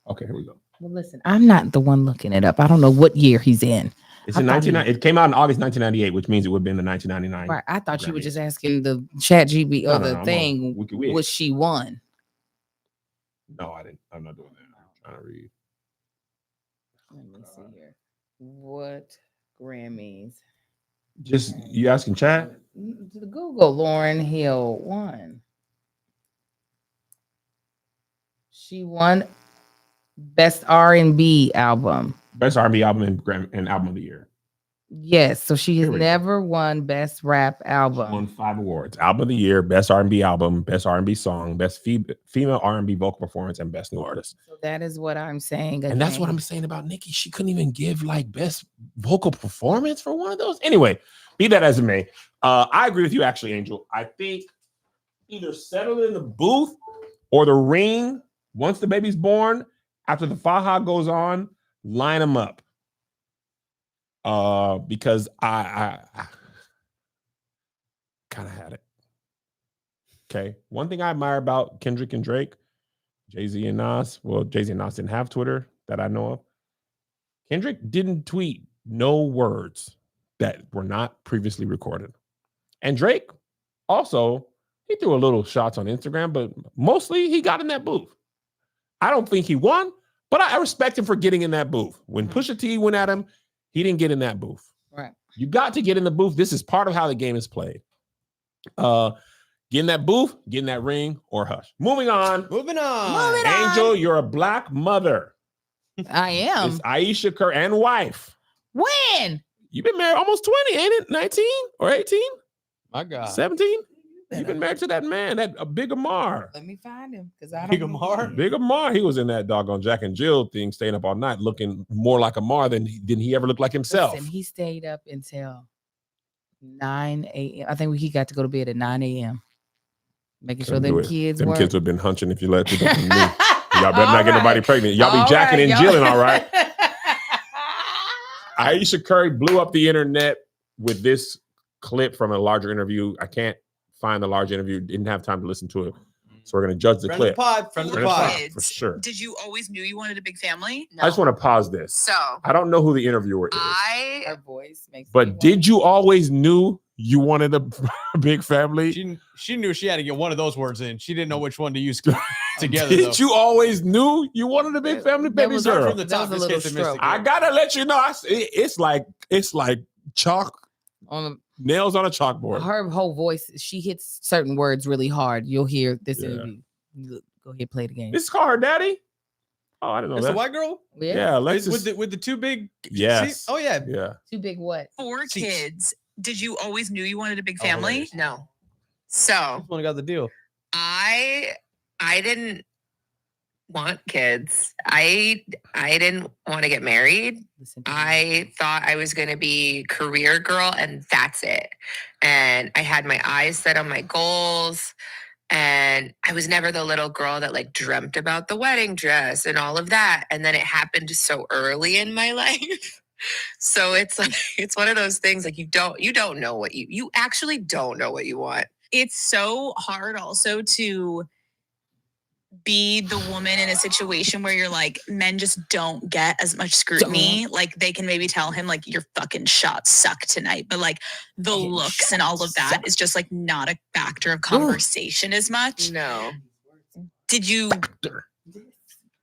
okay, here we go. Well, listen, I'm not the one looking it up. I don't know what year he's in. It's I in thought 1990. It came out in August 1998, which means it would have been the 1999. Right. I thought you were Grammys. just asking the chat GB No, or no, the no, I'm on thing Wikipedia. what she won. No, I didn't. I'm not doing that. I'm trying to read. Let me see here. What Grammys? Just you asking chat? To the Google Lauryn Hill won. She won Best R&B album. Best R&B album and album of the year. Yes, so she has Here we go. never won Best Rap Album. Won 5 awards: Album of the Year, Best R&B Album, Best R&B Song, Best Female R&B Vocal Performance, and Best New Artist. So that is what I'm saying. And that's what I'm saying about Nicki. She couldn't even give like Best Vocal Performance for one of those. Anyway, be that as it may, I agree with you, actually, Angel. I think either settle in the booth or the ring once the baby's born. After the faja goes on, line them up. Because I kind of had it. Okay. One thing I admire about Kendrick and Drake, Jay-Z and Nas. Well, Jay-Z and Nas didn't have Twitter that I know of. Kendrick didn't tweet no words that were not previously recorded. And Drake also, he threw a little shots on Instagram, but mostly he got in that booth. I don't think he won, but I respect him for getting in that booth. When Pusha T went at him, he didn't get in that booth. Right. You got to get in the booth. This is part of how the game is played. Get in that booth, get in that ring, or hush. Moving on. Moving on. Angel, you're a black mother. I am. It's Aisha Curry and wife. When? You've been married almost 20, ain't it? 19 or 18? My God. 17? You've been married to that man, that Big Amar. Let me find him because I don't Big know. Amar? Big Amar. He was in that doggone Jack and Jill thing, staying up all night, looking more like Amar than he ever looked like himself. Listen, he stayed up until 9 a.m. I think he got to go to bed at 9 a.m. Making sure Couldn't do them it. kids Them were. kids have been hunching if you let them. Y'all better not get nobody pregnant. Y'all be All jacking right, and y'all- jilling, all right? Aisha Curry blew up the internet with this clip from a larger interview. I can't find the large interview. Didn't have time to listen to it. So we're going to judge the Friend of clip. the pod. Friend of the Friend of the pod. pod, Kids. for sure. Did you always knew you wanted a big family? I just want to pause this. So I don't know who the interviewer is, Her voice makes me but want- did you always knew you wanted a big family? She knew she had to get one of those words in. She didn't know which one to use together. Did though. you always knew you wanted a big family, That baby was Start girl? from the That top. was a This little kid's a mystic. stroke. I gotta let you know. It's like chalk on nails on a chalkboard. her whole voice, she hits certain words really hard. You'll hear this Yeah. interview. Go ahead, play the game. This is called her daddy. Oh, I didn't know That's that. a white girl Yeah, Alexis. with the two big. Yes. See? Oh yeah. Yeah. Too big what? 4 Seats. kids. Did you always knew you wanted a big Oh, family? hilarious. No. So This one got the deal. I didn't want kids. I didn't want to get married. Listen to me. I thought I was going to be career girl and that's it. And I had my eyes set on my goals. And I was never the little girl that like dreamt about the wedding dress and all of that. And then it happened so early in my life. So it's like, it's one of those things like you don't know what you actually don't know what you want. It's so hard also to be the woman in a situation where you're like, men just don't get as much scrutiny. Like they can maybe tell him like your fucking shots suck tonight, but like the Fucking looks and all of that suck. is just like not a factor of conversation as much. No. Did you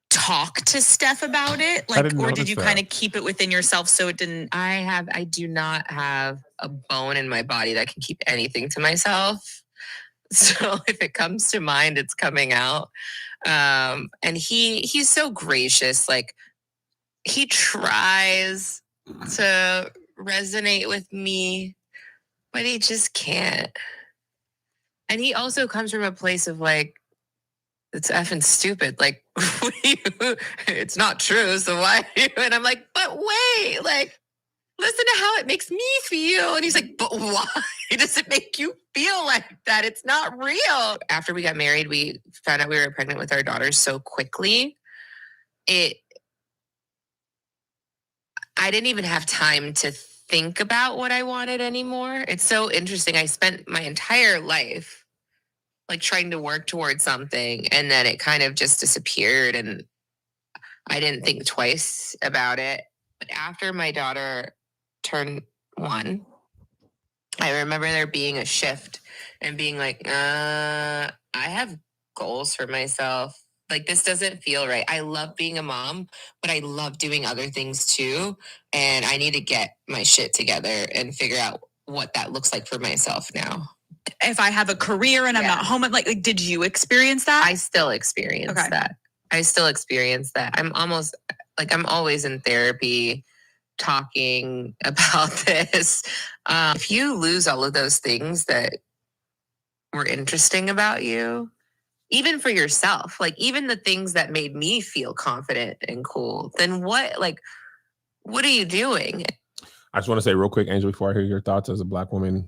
talk to Steph about it? I Like, didn't or did notice you that. kind of keep it within yourself so it didn't? I do not have a bone in my body that can keep anything to myself. So if it comes to mind, it's coming out. And he's so gracious. Like he tries to resonate with me, but he just can't. And he also comes from a place of like, it's effing stupid. Like, it's not true. So why? And I'm like, but wait, like, listen to how it makes me feel. And he's like, but why does it make you feel like that? It's not real. After we got married, we found out we were pregnant with our daughters so quickly. I didn't even have time to think about what I wanted anymore. It's so interesting. I spent my entire life like trying to work towards something, and then it kind of just disappeared, and I didn't think twice about it. But after my daughter turned 1, I remember there being a shift and being like, I have goals for myself. Like, this doesn't feel right. I love being a mom, but I love doing other things too. And I need to get my shit together and figure out what that looks like for myself now. If I have a career and I'm Yeah. not home, like did you experience that? I still experience Okay. that. I still experience that. I'm always in therapy talking about this. If you lose all of those things that were interesting about you, even for yourself, like even the things that made me feel confident and cool, then what are you doing? I just want to say real quick, Angel, before I hear your thoughts as a Black woman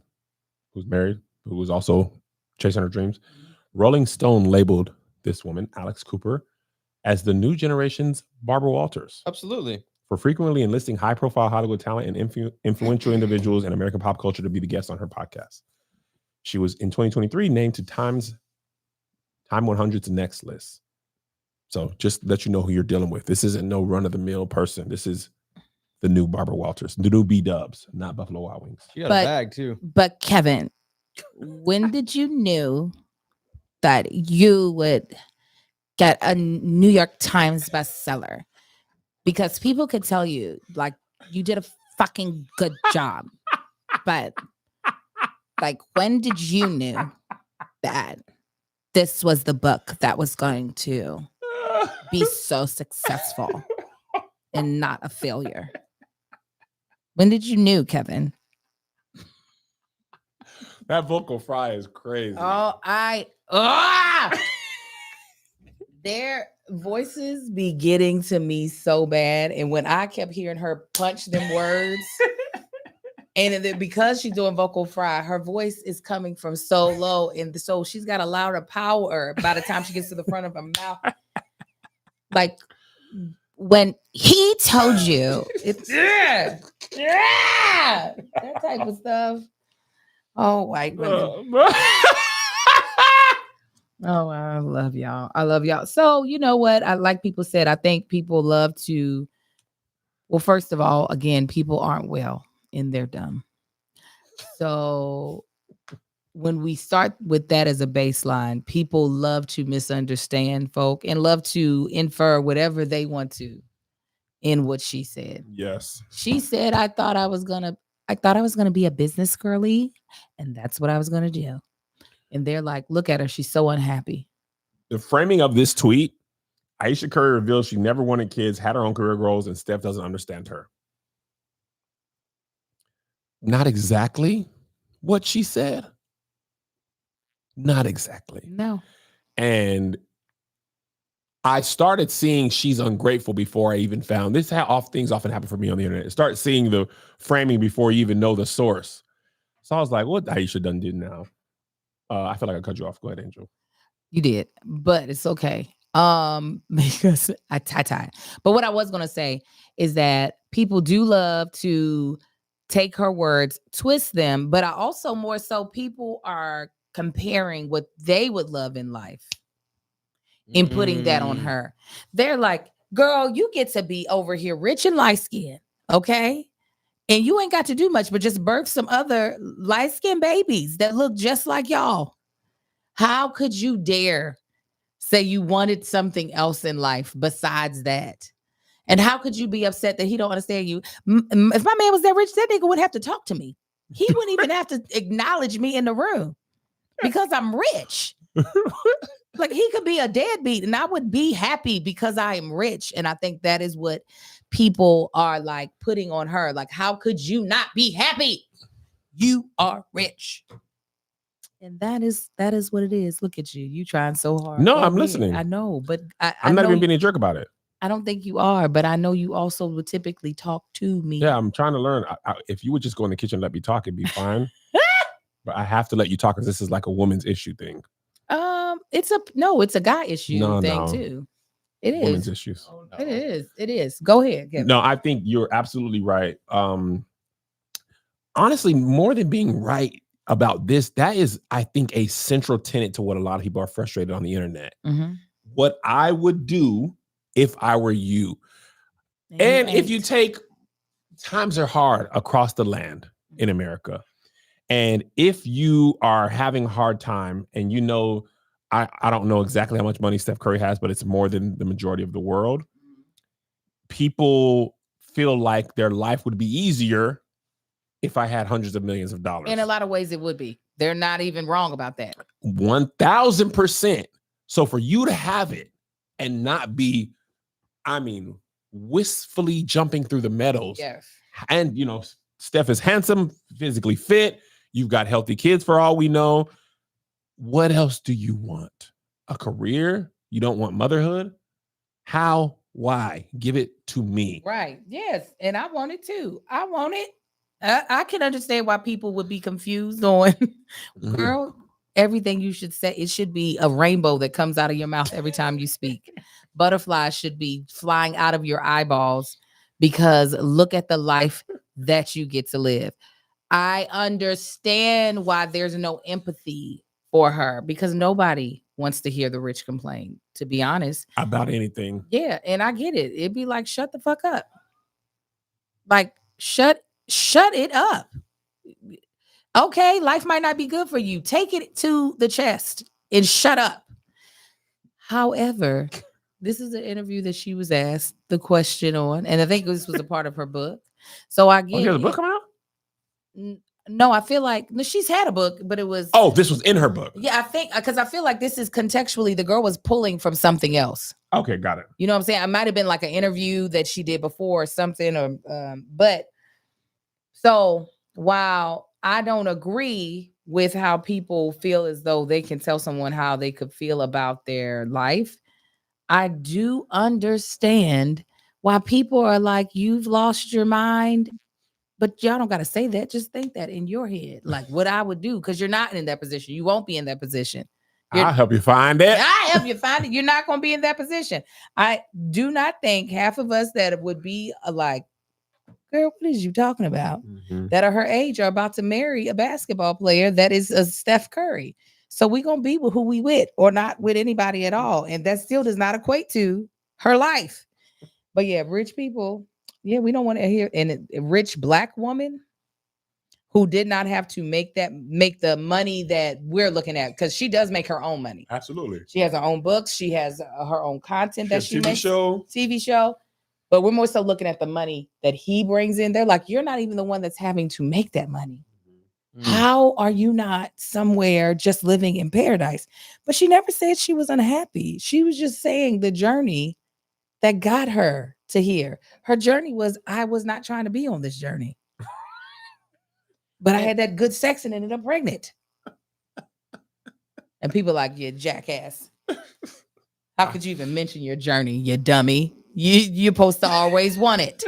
who's married, who was also chasing her dreams. Rolling Stone labeled this woman, Alex Cooper, as the new generation's Barbara Walters Absolutely. for frequently enlisting high-profile Hollywood talent and influential individuals in American pop culture to be the guest on her podcast. She was in 2023 named to Time 100's Next list. So just let you know who you're dealing with. This isn't no run-of-the-mill person. This is the new Barbara Walters, the new B-Dubs, not Buffalo Wild Wings. She got But- a bag too. But Kevin, when did you knew that you would get a New York Times bestseller? Because people could tell you, like, you did a fucking good job. But like, when did you knew that this was the book that was going to be so successful and not a failure? When did you knew, Kevin? That vocal fry is crazy. Their voices be getting to me so bad. And when I kept hearing her punch them words, and then because she's doing vocal fry, her voice is coming from so low. And so she's got a louder power by the time she gets to the front of her mouth. Like when he told you, it's that type of stuff. Oh, white women. Oh, I love y'all. I love y'all. So, you know what? Like people said, I think people love to, well, first of all, again, people aren't well and they're dumb. So when we start with that as a baseline, people love to misunderstand folk and love to infer whatever they want to in what she said. Yes. She said, I thought I was gonna be a business girly, and that's what I was gonna do. And they're like, look at her, she's so unhappy. The framing of this tweet, Aisha Curry reveals she never wanted kids, had her own career goals, and Steph doesn't understand her. Not exactly what she said. Not exactly. No. And I started seeing she's ungrateful before I even found this. How things often happen for me on the internet. Start seeing the framing before you even know the source. So I was like, what Aisha done did now? I feel like I cut you off. Go ahead, Angel. You did, but it's okay. Because I tie. But what I was gonna say is that people do love to take her words, twist them, but I also more so people are comparing what they would love in life and putting that on her. They're like, girl, you get to be over here rich and light skinned, okay? And you ain't got to do much but just birth some other light-skinned babies that look just like y'all. How could you dare say you wanted something else in life besides that? And how could you be upset that he don't understand you? If my man was that rich, that nigga wouldn't have to talk to me. He wouldn't even have to acknowledge me in the room because I'm rich. Like he could be a deadbeat and I would be happy because I am rich. And I think that is what people are like putting on her. Like, how could you not be happy? You are rich. And that is what it is. Look at you. You trying so hard. No, Go I'm ahead. listening. I know, but I'm not know even being a jerk about it. I don't think you are, but I know you also would typically talk to me. Yeah, I'm trying to learn. If you would just go in the kitchen and let me talk, it'd be fine. But I have to let you talk because this is like a woman's issue thing. It's a guy issue thing too. It is. Women's issues. It is. It is. Go ahead. Kevin. No, I think you're absolutely right. Honestly, more than being right about this, that is, I think, a central tenet to what a lot of people are frustrated on the internet. Mm-hmm. What I would do if I were you. And if you take, times are hard across the land in America. And if you are having a hard time and you know, I don't know exactly how much money Steph Curry has, but it's more than the majority of the world. People feel like their life would be easier if I had hundreds of millions of dollars. In a lot of ways, it would be. They're not even wrong about that. 1000%. So for you to have it and not be, I mean, wistfully jumping through the meadows. Yes. And, you know, Steph is handsome, physically fit. You've got healthy kids for all we know. What else do you want? A career? You don't want motherhood? How? Why? Give it to me. Right. Yes. And I want it too. I want it. I can understand why people would be confused on, girl, everything you should say, it should be a rainbow that comes out of your mouth every time you speak. Butterflies should be flying out of your eyeballs because look at the life that you get to live. I understand why there's no empathy for her because nobody wants to hear the rich complain, to be honest. About anything. Yeah, and I get it. It'd be like, shut the fuck up. Like, shut it up. Okay, life might not be good for you. Take it to the chest and shut up. However, this is an interview that she was asked the question on, and I think this was a part of her book. So I get she has a book coming out? No, I feel like she's had a book, but it was this was in her book. Yeah, I think because I feel like this is contextually the girl was pulling from something else. Okay, got it. You know what I'm saying? It might have been like an interview that she did before or something, or but so while I don't agree with how people feel as though they can tell someone how they could feel about their life, I do understand why people are like, you've lost your mind. But y'all don't got to say that. Just think that in your head, like what I would do, because you're not in that position. You won't be in that position. I'll help you find it. I'll help you find it. You're not going to be in that position. I do not think half of us that would be like, girl, what is you talking about? That are her age are about to marry a basketball player that is a Steph Curry. So we're going to be with who we with or not with anybody at all. And that still does not equate to her life. But yeah, rich people. Yeah, we don't want to hear. And a rich Black woman who did not have to make the money that we're looking at, because she does make her own money. Absolutely. She has her own books. She has her own content that she makes. TV show. But we're more so looking at the money that he brings in. They're like, you're not even the one that's having to make that money. How are you not somewhere just living in paradise? But she never said she was unhappy. She was just saying the journey that got her to here. Her journey was, I was not trying to be on this journey. But I had that good sex and ended up pregnant. And people like, you jackass. How could you even mention your journey, you dummy? You're supposed to always want it.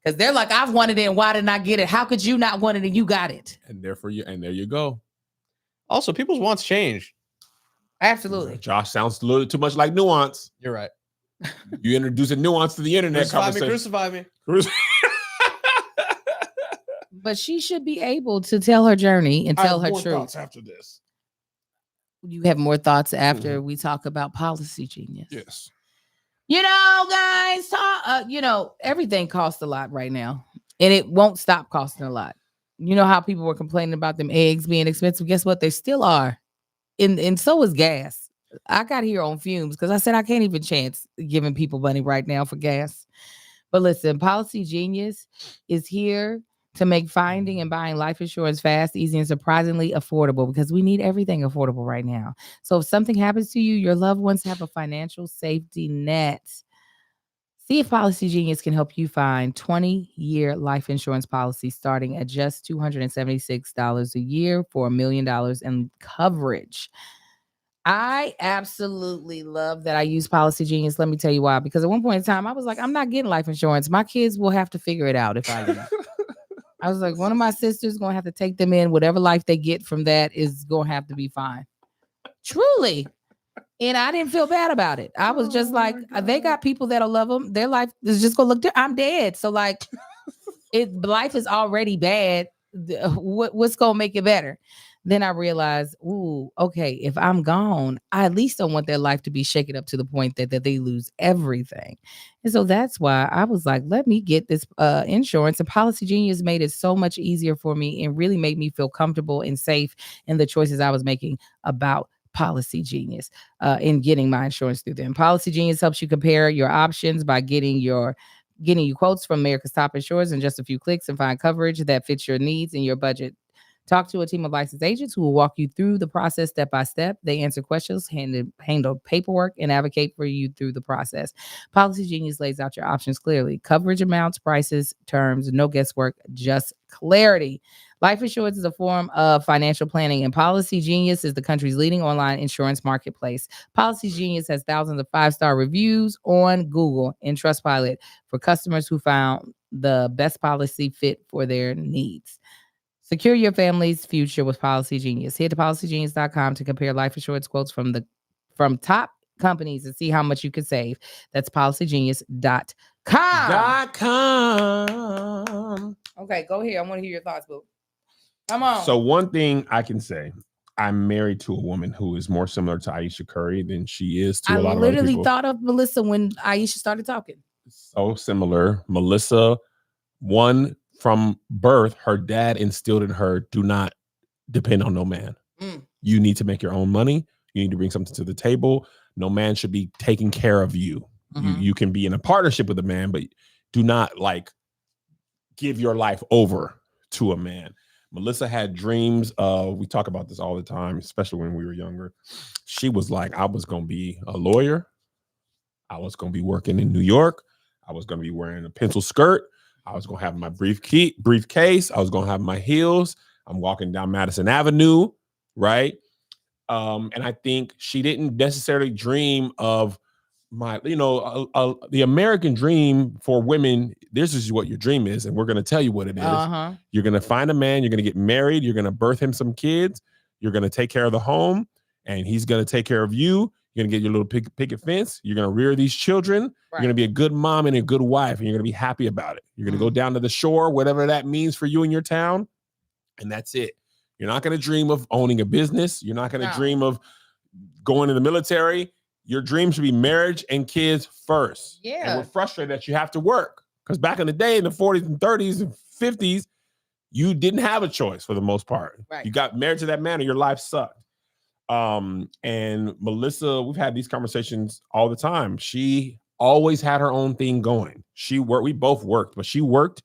Because they're like, I've wanted it, and why didn't I get it? How could you not want it and you got it? And there you go. Also, people's wants change. Absolutely. Josh sounds a little too much like nuance. You're right. You introduce a nuance to the internet Crucify me. But she should be able to tell her journey and tell her truth. After this, you have more thoughts after we talk about Policy Genius. Yes. You know, guys, everything costs a lot right now, and it won't stop costing a lot. You know how people were complaining about them eggs being expensive? Guess what? They still are. And so is gas. I got here on fumes because I said I can't even chance giving people money right now for gas. But listen, Policy Genius is here to make finding and buying life insurance fast, easy, and surprisingly affordable, because we need everything affordable right now. So if something happens to you, your loved ones have a financial safety net. See if Policy Genius can help you find 20-year life insurance policies starting at just $276 a year for $1 million in coverage. I absolutely love that I use Policy Genius. Let me tell you why. Because at one point in time, I was like, I'm not getting life insurance. My kids will have to figure it out if I leave. I was like, one of my sisters going to have to take them in. Whatever life they get from that is going to have to be fine. Truly. And I didn't feel bad about it. I was just like, they got people that'll love them. Their life is just going to look I'm dead. So like, life is already bad. What's going to make it better? Then I realized, okay, if I'm gone, I at least don't want their life to be shaken up to the point that they lose everything. And so that's why I was like, let me get this insurance. And Policy Genius made it so much easier for me and really made me feel comfortable and safe in the choices I was making about Policy Genius in getting my insurance through them. Policy Genius helps you compare your options by getting you quotes from America's top insurers in just a few clicks and find coverage that fits your needs and your budget. Talk to a team of licensed agents who will walk you through the process step by step. They answer questions, handle paperwork, and advocate for you through the process. Policy Genius lays out your options clearly. Coverage amounts, prices, terms, no guesswork, just clarity. Life insurance is a form of financial planning, and Policy Genius is the country's leading online insurance marketplace. Policy Genius has thousands of 5-star reviews on Google and Trustpilot for customers who found the best policy fit for their needs. Secure your family's future with Policy Genius. Head to policygenius.com to compare life insurance quotes from top companies and see how much you can save. That's policygenius.com. .com. Okay, go ahead. I want to hear your thoughts, boo. Come on. So one thing I can say, I'm married to a woman who is more similar to Aisha Curry than she is to a lot of other literally people. thought of Melissa when Aisha started talking. So similar. Melissa, one from birth, her dad instilled in her, do not depend on no man. You need to make your own money. You need to bring something to the table. No man should be taking care of you. You can be in a partnership with a man, but do not like give your life over to a man. Melissa had dreams of, we talk about this all the time, especially when we were younger. She was like, I was going to be a lawyer. I was going to be working in New York. I was going to be wearing a pencil skirt. I was going to have my briefcase. I was going to have my heels. I'm walking down Madison Avenue, right? And I think she didn't necessarily dream of the American dream for women. This is what your dream is, and we're going to tell you what it is. You're going to find a man. You're going to get married. You're going to birth him some kids. You're going to take care of the home, and he's going to take care of you. You're going to get your little picket fence. You're going to rear these children. Right. You're going to be a good mom and a good wife, and you're going to be happy about it. You're going to go down to the shore, whatever that means for you in your town, and that's it. You're not going to dream of owning a business. You're not going to dream of going in the military. Your dream should be marriage and kids first. Yeah. And we're frustrated that you have to work. Because back in the day, in the 40s and 30s and 50s, you didn't have a choice for the most part. Right. You got married to that man or your life sucked. And Melissa, we've had these conversations all the time. She always had her own thing going. We both worked, but she worked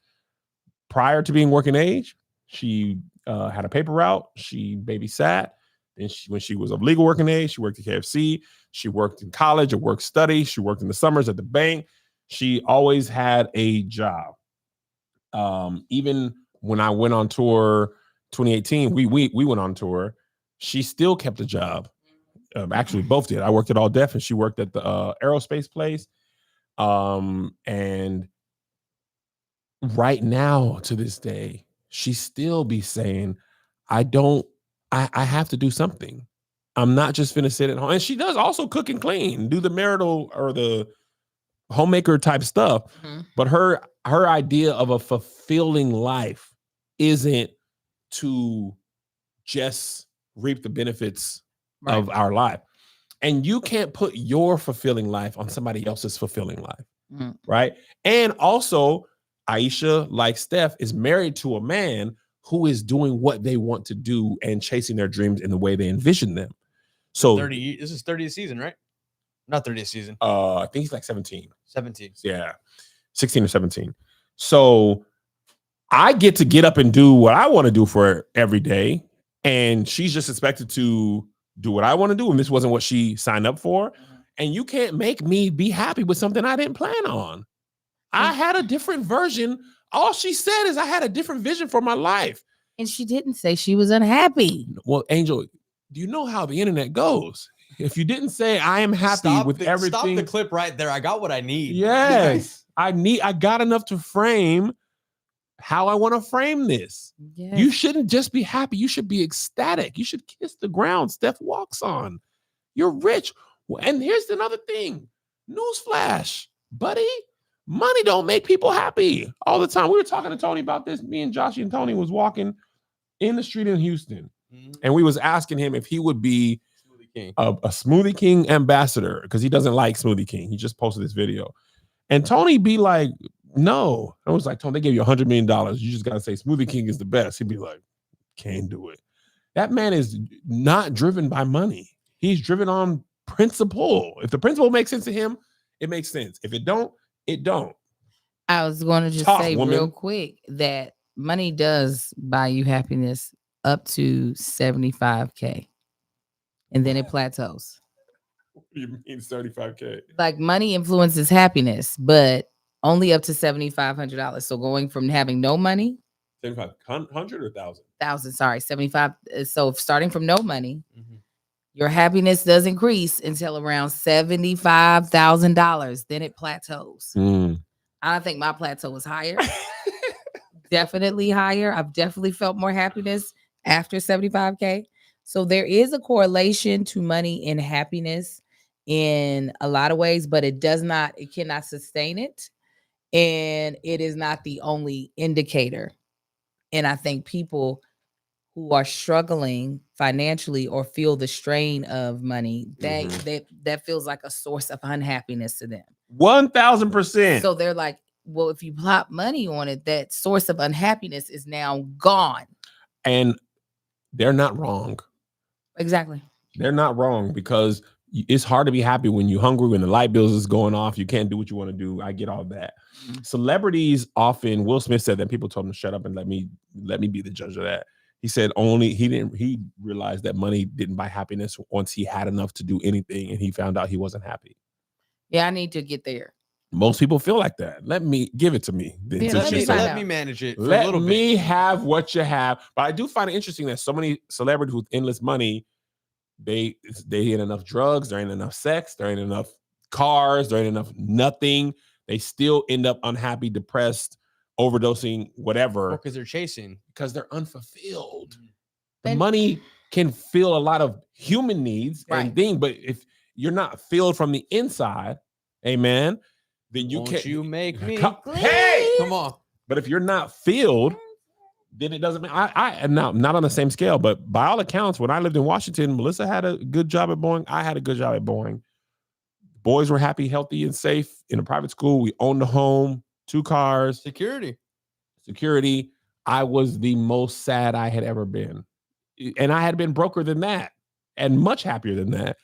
prior to being working age. She had a paper route. She babysat. And when she was of legal working age, she worked at KFC. She worked in college or work study. She worked in the summers at the bank. She always had a job. Even when I went on tour 2018, we went on tour. She still kept a job. Actually, both did. I worked at All Def and she worked at the aerospace place. And right now, to this day, she still be saying, I have to do something. I'm not just finna sit at home. And she does also cook and clean, do the marital or the homemaker type stuff. But her idea of a fulfilling life isn't to just reap the benefits of our life. And you can't put your fulfilling life on somebody else's fulfilling life. Right. And also, Aisha, like Steph, is married to a man who is doing what they want to do and chasing their dreams in the way they envision them. So this is 30th season, right? Not 30th season. I think he's like 17. 17. Yeah. 16 or 17. So I get to get up and do what I want to do for her every day. And she's just expected to do what I want to do. And this wasn't what she signed up for. And you can't make me be happy with something I didn't plan on. I had a different version. All she said is I had a different vision for my life. And she didn't say she was unhappy. Well, Angel, do you know how the internet goes? If you didn't say I am happy with everything. Stop the clip right there. I got what I need. Yes. I got enough to frame how I want to frame this. Yes. You shouldn't just be happy. You should be ecstatic. You should kiss the ground Steph walks on. You're rich. And here's another thing. Newsflash, buddy. Money don't make people happy all the time. We were talking to Tony about this. Me and Josh and Tony was walking in the street in Houston. And we was asking him if he would be a Smoothie King ambassador because he doesn't like Smoothie King. He just posted this video. And Tony be like, no. I was like, Tony, they gave you $100 million. You just got to say Smoothie King is the best. He'd be like, can't do it. That man is not driven by money. He's driven on principle. If the principle makes sense to him, it makes sense. If it don't, it don't. I was going to just say real quick that money does buy you happiness up to 75K. And then it plateaus. What do you mean 35K? Like money influences happiness, but only up to $7,500. So going from having no money, 7,500 or 1,000? 1,000, sorry, 75. So starting from no money, Mhm. your happiness does increase until around $75,000. Then it plateaus. Mm. I think my plateau was higher. Definitely higher. I've definitely felt more happiness after 75K. So there is a correlation to money and happiness in a lot of ways, but it cannot sustain it. And it is not the only indicator. And I think people who are struggling financially or feel the strain of money, that feels like a source of unhappiness to them. 1,000%. So they're like, well, if you plop money on it, that source of unhappiness is now gone. And they're not wrong. Exactly. They're not wrong, because it's hard to be happy when you're hungry, when the light bills is going off, you can't do what you want to do. I get all that. Mm-hmm. Celebrities often, Will Smith said that people told him to shut up and let me be the judge of that. He said he realized that money didn't buy happiness once he had enough to do anything, and he found out he wasn't happy. Yeah, I need to get there. Most people feel like that. Let me give it to me. Yeah, Let me manage it for a Let little me bit. have what you have. But I do find it interesting that so many celebrities with endless money, they ain't enough drugs, there ain't enough sex, there ain't enough cars, there ain't enough nothing. They still end up unhappy, depressed, overdosing, whatever, Because they're chasing. because they're unfulfilled. The And- money can fill a lot of human needs Right. and things, but if you're not filled from the inside, amen, then you Won't can't. you make me Hey, Come on. but if you're not filled, then it doesn't. I am not on the same scale, but by all accounts, when I lived in Washington, Melissa had a good job at Boeing. I had a good job at Boeing. Boys were happy, healthy, and safe in a private school. We owned a home, 2 cars, Security. security. I was the most sad I had ever been, and I had been broker than that, and much happier than that.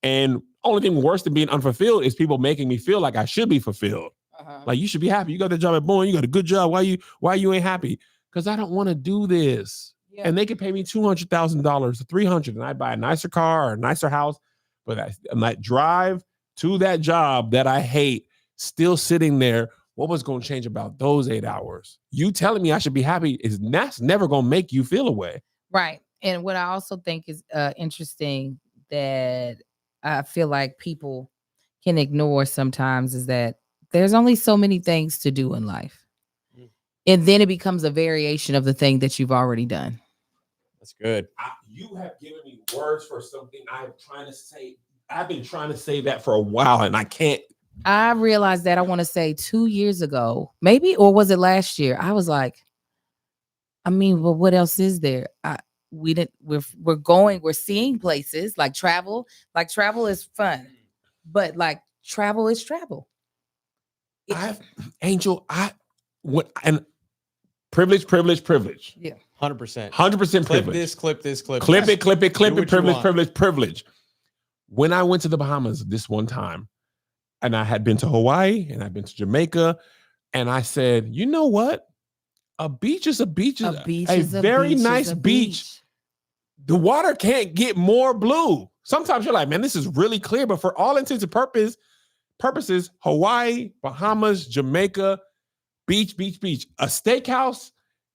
And only thing worse than being unfulfilled is people making me feel like I should be fulfilled. Like, you should be happy. You got that job at Boeing. You got a good job. Why you ain't happy? Because I don't want to do this. Yeah. And they could pay me $200,000 or $300,000, and I'd buy a nicer car or a nicer house. But I might drive to that job that I hate, still sitting there. What was going to change about those 8 hours? You telling me I should be happy that's never going to make you feel a way. Right. And what I also think is interesting that I feel like people can ignore sometimes is that there's only so many things to do in life. Mm. And then it becomes a variation of the thing that you've already done. That's good. You have given me words for something I'm trying to say. I've been trying to say that for a while, and I can't. I realized that I want to say 2 years ago, maybe, or was it last year? I was like, I mean, well, what else is there? We're seeing places like travel is fun, but like travel is travel. And privilege. Yeah. 100%. 100% Clip privilege. this, clip this, clip Clip this. it, clip it, Do what you privilege. When I went to the Bahamas this one time, and I had been to Hawaii and I'd been to Jamaica, and I said, you know what? A beach is a beach. A very nice beach. The water can't get more blue. Sometimes you're like, man, this is really clear, but for all intents and purposes, Hawaii, Bahamas, Jamaica, beach. A steakhouse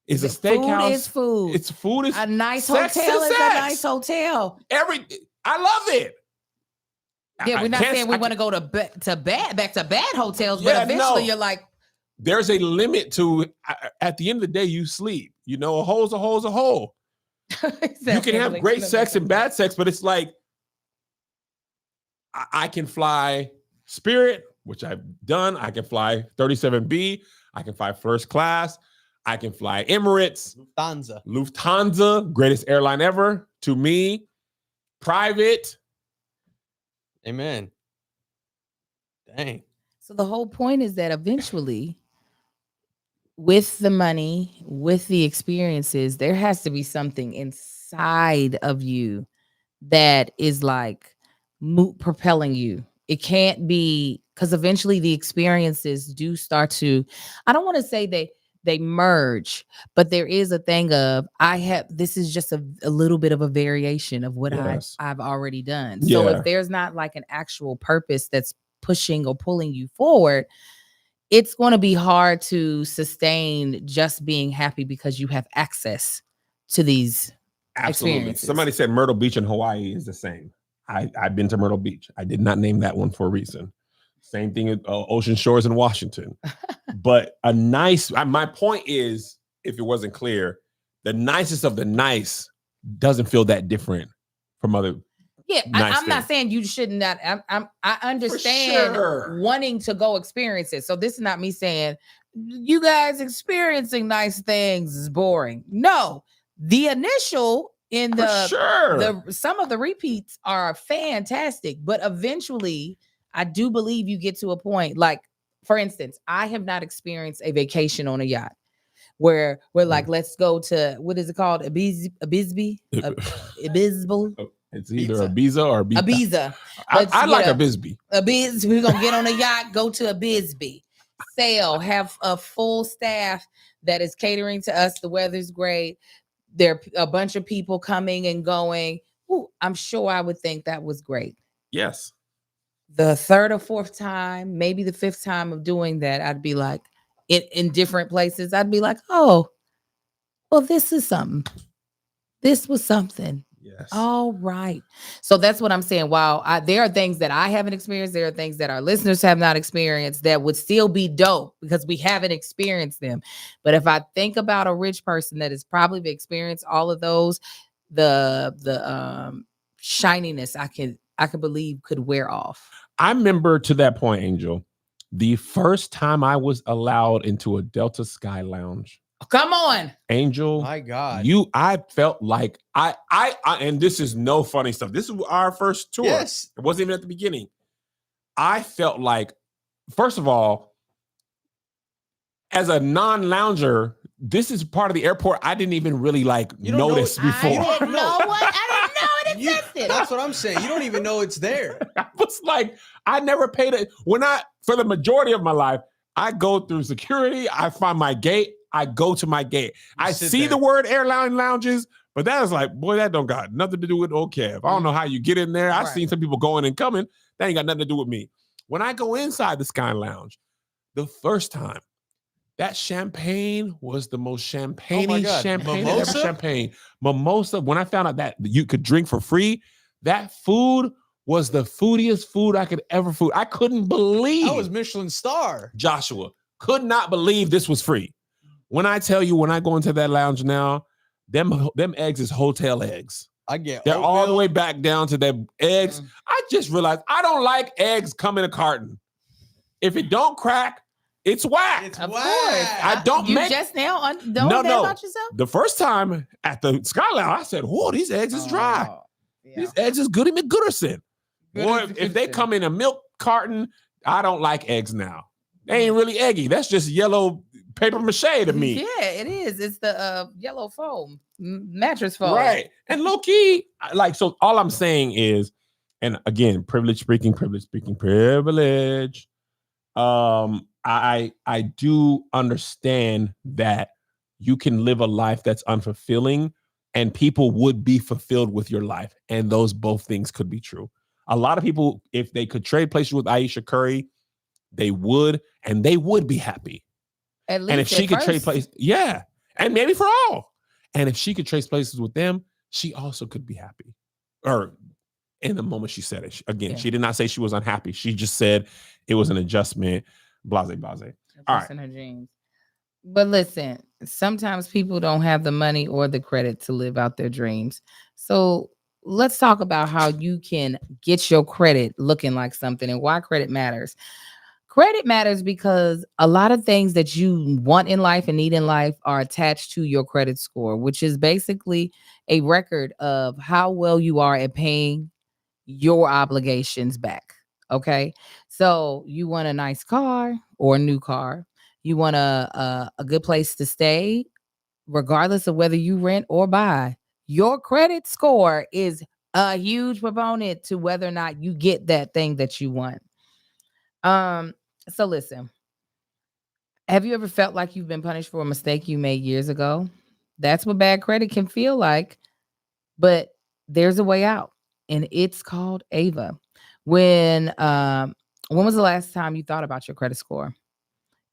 is a steakhouse. Food is food. It's food is a nice sex hotel is is sex. a nice hotel. I love it. Yeah, we're not saying we want to go to back to bad hotels, but eventually you're like, there's a limit to. At the end of the day, you sleep. You know, a hole's a hole's a hole. Exactly. You can have great sex and bad sex, but it's like I can fly Spirit, which I've done. I can fly 37B. I can fly first class. I can fly Emirates. Lufthansa, greatest airline ever to me. Private. Amen. Dang. So the whole point is that eventually, with the money, with the experiences, there has to be something inside of you that is like propelling you. It can't be, because eventually the experiences do start to, I don't want to say they merge, but there is a thing of this is just a little bit of a variation of what Yes. I've already done. So Yeah. if there's not like an actual purpose that's pushing or pulling you forward, it's going to be hard to sustain just being happy because you have access to these Absolutely. experiences. Somebody said Myrtle Beach in Hawaii is the same. I've been to Myrtle Beach. I did not name that one for a reason. Same thing at Ocean Shores in Washington. But a nice, my point is, if it wasn't clear, the nicest of the nice doesn't feel that different from other. Yeah, nice I'm not things. saying you shouldn't. I understand sure. wanting to go experience it. So this is not me saying you guys experiencing nice things is boring. No, the initial in For the sure. some of the repeats are fantastic, but eventually I do believe you get to a point. Like, for instance, I have not experienced a vacation on a yacht where we're like, let's go to, what is it called? Ibizbal? It's either Ibiza or Ibiza. Ibiza. I like a Bisbee. Ibiza. We're gonna get on a yacht, go to Ibizbee, sail, have a full staff that is catering to us. The weather's great. There are a bunch of people coming and going. Ooh, I'm sure I would think that was great. Yes. The third or fourth time, maybe the fifth time of doing that, I'd be like, in different places, I'd be like, oh, well, this is something. This was something. Yes. All right. So that's what I'm saying. While there are things that I haven't experienced, there are things that our listeners have not experienced that would still be dope because we haven't experienced them. But if I think about a rich person that has probably experienced all of those, the shininess I could believe could wear off. I remember, to that point, Angel, the first time I was allowed into a Delta Sky Lounge. Come on, Angel. My God. I felt like I and this is no funny stuff. This is our first tour. Yes. It wasn't even at the beginning. I felt like, first of all, as a non-lounger, this is part of the airport I didn't even really like You don't know notice it- before. I didn't know what. I didn't know it You- existed. that's what I'm saying. You don't even know it's there. I was like, I never paid it. For the majority of my life, I go through security, I find my gate, I go to my gate. I sit see there. the word airline lounges, but that is like, boy, that don't got nothing to do with OCAV. I don't know how you get in there. I've Right. seen some people going and coming. That ain't got nothing to do with me. When I go inside the Sky Lounge, the first time, that champagne was the most champagne-y God. champagne I've ever Mimosa? champagne. Mimosa, when I found out that you could drink for free, that food was the foodiest food I could ever food. I couldn't believe. That was Michelin star. Joshua, could not believe this was free. When I tell you, when I go into that lounge now, them eggs is hotel eggs. I get They're all the oatmeal. way back down to their eggs. I just realized I don't like eggs come in a carton. If it don't crack, it's whack. It's Of whack. course. I don't You make- just now don't No, that no. about yourself? The first time at the Sky Lounge, I said, "Whoa, these eggs is dry. Oh, yeah. These eggs is Goody McGooderson." Boy, Goody if they McGooderson. come in a milk carton, I don't like eggs now. They ain't really eggy. That's just yellow paper mache to me. Yeah, it is. It's the yellow foam mattress foam. Right. And low key, so all I'm saying is, and again, privilege speaking. I do understand that you can live a life that's unfulfilling and people would be fulfilled with your life. And those both things could be true. A lot of people, if they could trade places with Aisha Curry, they would, and they would be happy. At least And if she at could trade first. places, yeah, and maybe for all. And if she could trade places with them, she also could be happy. Or in the moment she said it, Yeah. she did not say she was unhappy. She just said it was an adjustment. Blase. All right. In her jeans. But listen, sometimes people don't have the money or the credit to live out their dreams. So let's talk about how you can get your credit looking like something and why credit matters. Credit matters because a lot of things that you want in life and need in life are attached to your credit score, which is basically a record of how well you are at paying your obligations back. Okay. So you want a nice car or a new car. You want a good place to stay, regardless of whether you rent or buy. Your credit score is a huge proponent to whether or not you get that thing that you want. So listen, Have you ever felt like you've been punished for a mistake you made years ago? That's what bad credit can feel like, but there's a way out, and it's called Ava. When was the last time you thought about your credit score?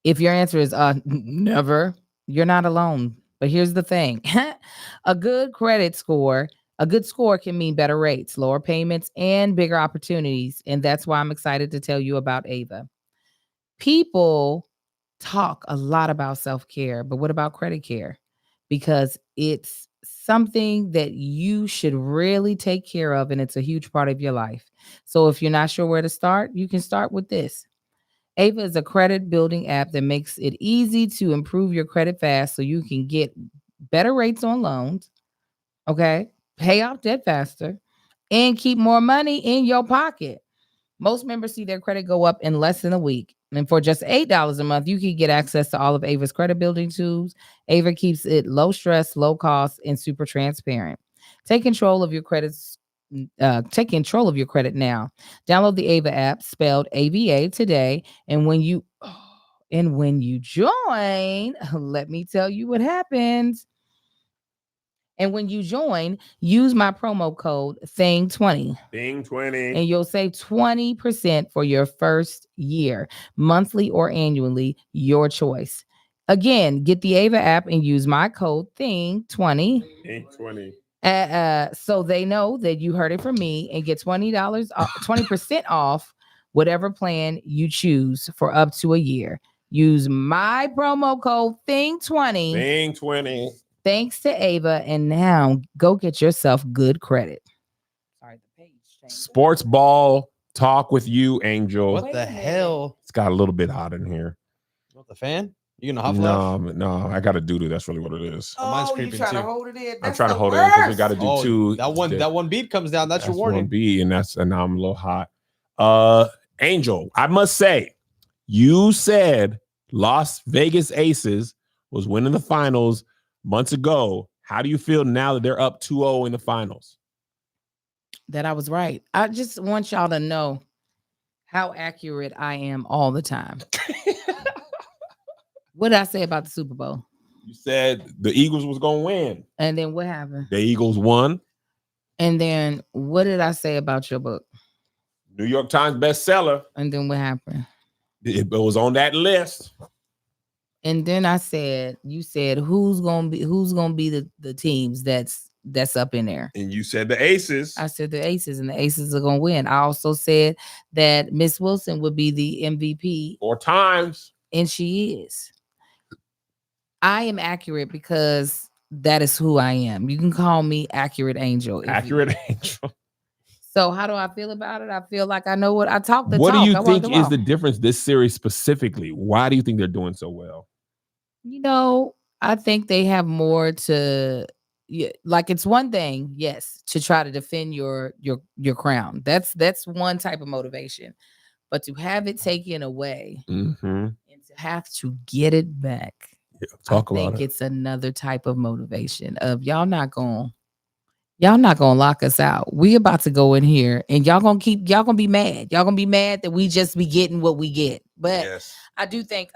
If your answer is never, you're not alone. But here's the thing. a good credit score, a good score can mean better rates, lower payments, and bigger opportunities. And that's why I'm excited to tell you about Ava. People talk a lot about self-care, but what about credit care? Because it's something that you should really take care of, and it's a huge part of your life. So if you're not sure where to start, you can start with this. Ava is a credit building app that makes it easy to improve your credit fast so you can get better rates on loans, okay? Pay off debt faster and keep more money in your pocket. Most members see their credit go up in less than a week. And for just $8 a month, you can get access to all of Ava's credit building tools. Ava keeps it low stress, low cost, and super transparent. Take control of your credits. Take control of your credit now. Download the Ava app, spelled AVA, today. And when you join, let me tell you what happens. And when you join, use my promo code THING20. THING20. And you'll save 20% for your first year, monthly or annually, your choice. Again, get the Ava app and use my code THING20. THING20. So they know that you heard it from me, and get $20 off, 20% off whatever plan you choose for up to a year. Use my promo code THING20. THING20. Thanks to Ava, and now go get yourself good credit. Sorry, the page changed. Sports ball talk with you, Angel. What the hell? It's got a little bit hot in here. What, the fan? You gonna hot flash? No, I got a doo-doo. That's really what it is. Mine's you creeping trying too. to hold it in? I'm trying to hold it in because we got to do Oh, two. that one beat comes down. That's your warning. One beat, and now I'm a little hot. Angel, I must say, you said Las Vegas Aces was winning the finals months ago. How do you feel now that they're up 2-0 in the finals? That I was right. I just want y'all to know how accurate I am all the time. What did I say about the Super Bowl? You said the Eagles was going to win. And then what happened? The Eagles won. And then what did I say about your book? New York Times bestseller. And then what happened? It was on that list. And then I said, you said, who's gonna be the teams that's up in there? And you said the Aces. I said the Aces, and the Aces are gonna win. I also said that Miss Wilson would be the MVP 4 times. And she is. I am accurate because that is who I am. You can call me Accurate Angel. Accurate Angel. So how do I feel about it? I feel like I know what I talk. What do you think is the difference this series specifically? Why do you think they're doing so well? You know, I think they have more to, like, it's one thing, yes, to try to defend your crown. That's one type of motivation. But to have it taken away and to have to get it back, I think it's another type of motivation of y'all not gonna lock us out. We about to go in here and y'all gonna be mad. Y'all gonna be mad that we just be getting what we get. But yes. I do think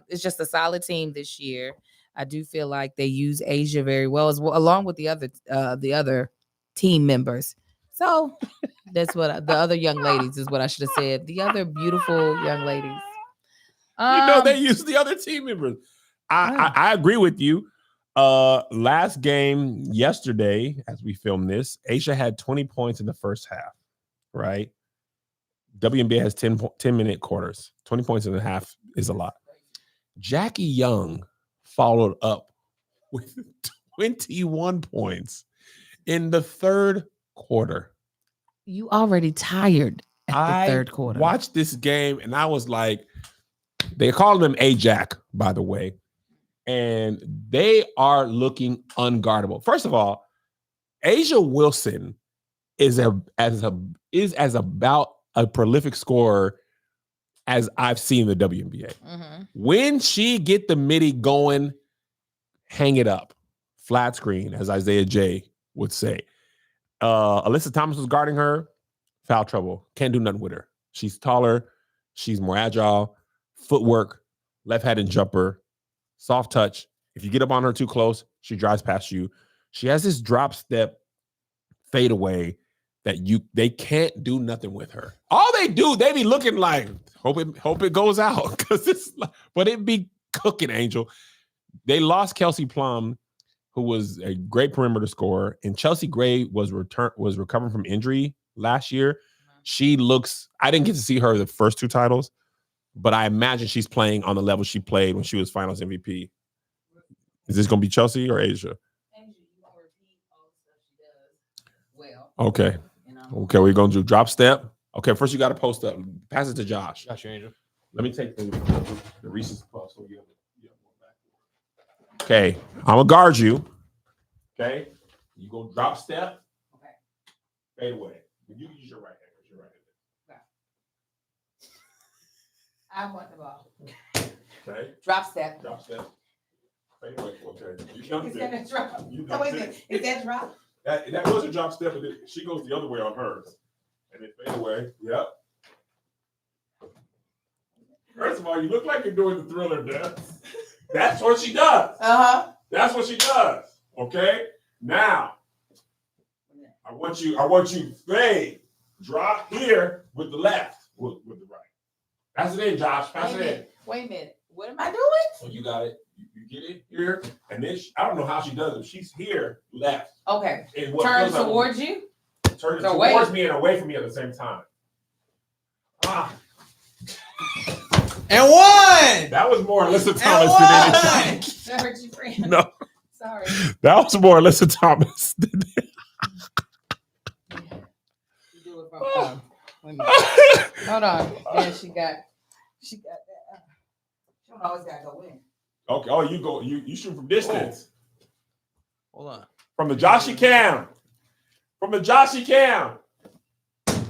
it's just a solid team this year. I do feel like they use Asia very well, along with the other team members. So that's what the other young ladies is what I should have said. The other beautiful young ladies. They use the other team members. I agree with you. Last game yesterday, as we filmed this, Asia had 20 points in the first half, right? WNBA has 10-minute quarters. 20 points in the half is a lot. Jackie Young followed up with 21 points in the third quarter. You already tired at the third quarter. I watched this game and I was like, they call him A-Jack, by the way. And they are looking unguardable. First of all, Asia Wilson is as about a prolific scorer as I've seen the WNBA. When she get the midi going, hang it up. Flat screen, as Isaiah J would say. Alyssa Thomas was guarding her. Foul trouble. Can't do nothing with her. She's taller. She's more agile. Footwork. left-handed jumper, soft touch. If you get up on her too close, she drives past you. She has this drop step fadeaway that they can't do nothing with her. All they do, they be looking like hope it goes out because but it be cooking, Angel. They lost Kelsey Plum, who was a great perimeter scorer, and Chelsea Gray was recovering from injury last year. She looks. I didn't get to see her the first 2 titles, but I imagine she's playing on the level she played when she was Finals MVP. Is this going to be Chelsea or Asia? Okay. Okay, we're going to do drop step. Okay, first you got to post up. Pass it to Josh. Got you, Angel. Let me take the Reese's Puffs. So okay, I'm going to guard you. Okay, you go drop step. Okay. Fade away. You use your right hand. Your right hand. I want the ball. Okay. Drop step. Drop step. Fade away. Okay. You jumped Is it. that a drop? You Oh, wait a jumped minute. it. Is that drop? That was a drop step, and then she goes the other way on hers. And then fade away. Yep. First of all, you look like you're doing the Thriller dance. That's what she does. Uh-huh. That's what she does. Okay? Now, I want you fade. Drop here with the left. With the right. Pass it in, Josh. Pass it in. Wait a minute. What am I doing? So you got it. You get it here. And then I don't know how she does it. She's here, left. Okay. And what Turn feels like- towards you. Turn So towards wait. me and away from me at the same time. Ah, And one. that was more Alyssa And Thomas than anything. one. That hurt you, friend. No, Sorry. that was more Alyssa Thomas. You do it from wait a minute. Hold on. Then she got that. She don't always gotta go in. Okay. Oh, you shoot from distance. Hold on. From the Joshy Cam. From the Joshy Cam.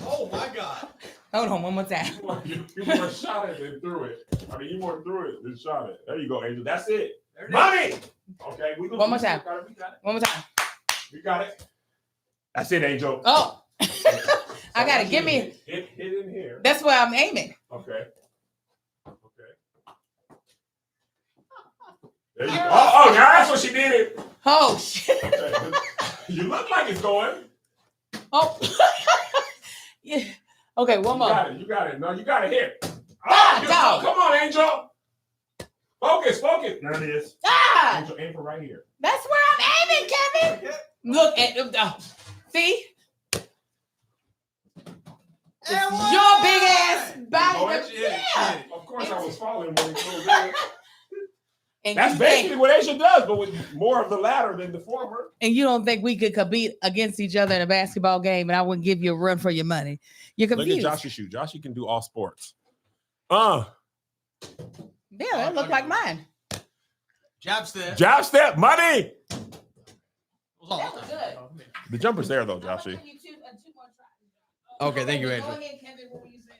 Oh my God. Hold on, one more time. You more shot it than threw it. I mean, you more threw it than shot it. There you go, Angel. That's it. There it is. Money. Okay. One more time. We got it. One more time. We got it. That's it, Angel. Oh. I gotta give me. Hit in here. That's where I'm aiming. Okay. There you go. Oh, now that's what she did. Oh shit. Okay. You look like it's going. Oh. Yeah. Okay, one You more. got it. You got it. No, you got to hit. Ah, Oh, dog. come on, Angel. Focus. There it is. Ah, Angel, aim for right here. that's where I'm aiming, Kevin. Look at see. And Your big ass body. Watch it. Yeah. Of course, I was falling when it goes in. And That's you basically think, what Asia does, but with more of the latter than the former. and you don't think we could compete against each other in a basketball game, and I wouldn't give you a run for your money? You're Look confused. at Joshy shoot. Joshy can do all sports. Yeah, that looked like mine. Jab step. Jab step, money. That was good. The jumper's there though, Joshy. Okay, thank you, Angel. Go ahead, Kevin. What were you saying?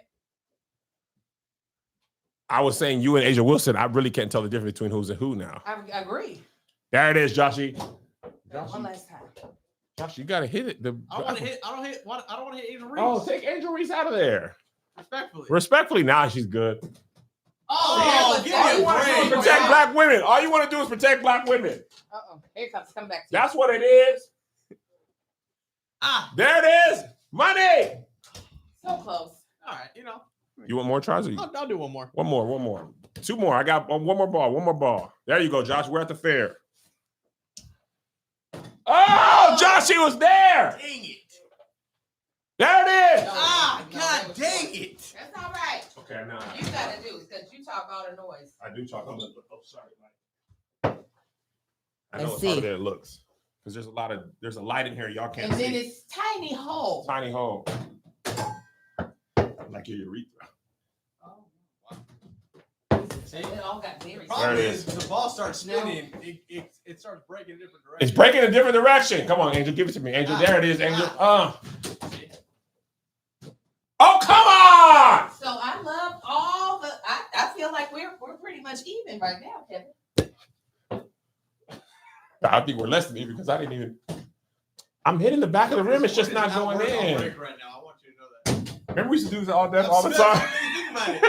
I was saying you and Asia Wilson. I really can't tell the difference between who's and who now. I agree. There it is, Joshy. One last time. Josh, you gotta hit it. I don't want to hit. I don't want to hit Angel Reese. Oh, take Angel Reese out of there. Respectfully. Respectfully, nah, she's good. Oh, give that me a was- All you want to do is break. protect black women. All you want to do is protect black women. Uh-oh. Here it comes. Come back to you. That's what it is. Ah. There it is. Money. So close. All right. You know. You want more tries? Or you? I'll do one more. One more. Two more. I got one more ball. There you go, Josh. We're at the fair. Oh, Josh, he was there. Dang it. There it is. Ah, No, God that was dang close. it. That's all right. Okay, now You gotta do because you talk all the noise. I do talk. Oh, sorry. I know Let's it's see. harder than it looks because there's a light in here. Y'all can't And then see. it's tiny hole. Tiny hole. Like your urethra. Oh. See? It all got very There Problem it is, the ball starts spinning. It starts breaking in different directions. It's breaking in a different direction. Come on, Angel. Give it to me. Angel. There it is, Angel. Oh, come on! So I love all the. I feel like we're pretty much even right now, Kevin. I think we're less than even because I didn't even. I'm hitting the back of the rim. It's just not going We're on in. break right now. I want you to know that. Remember we used to do this all the time. Think about it.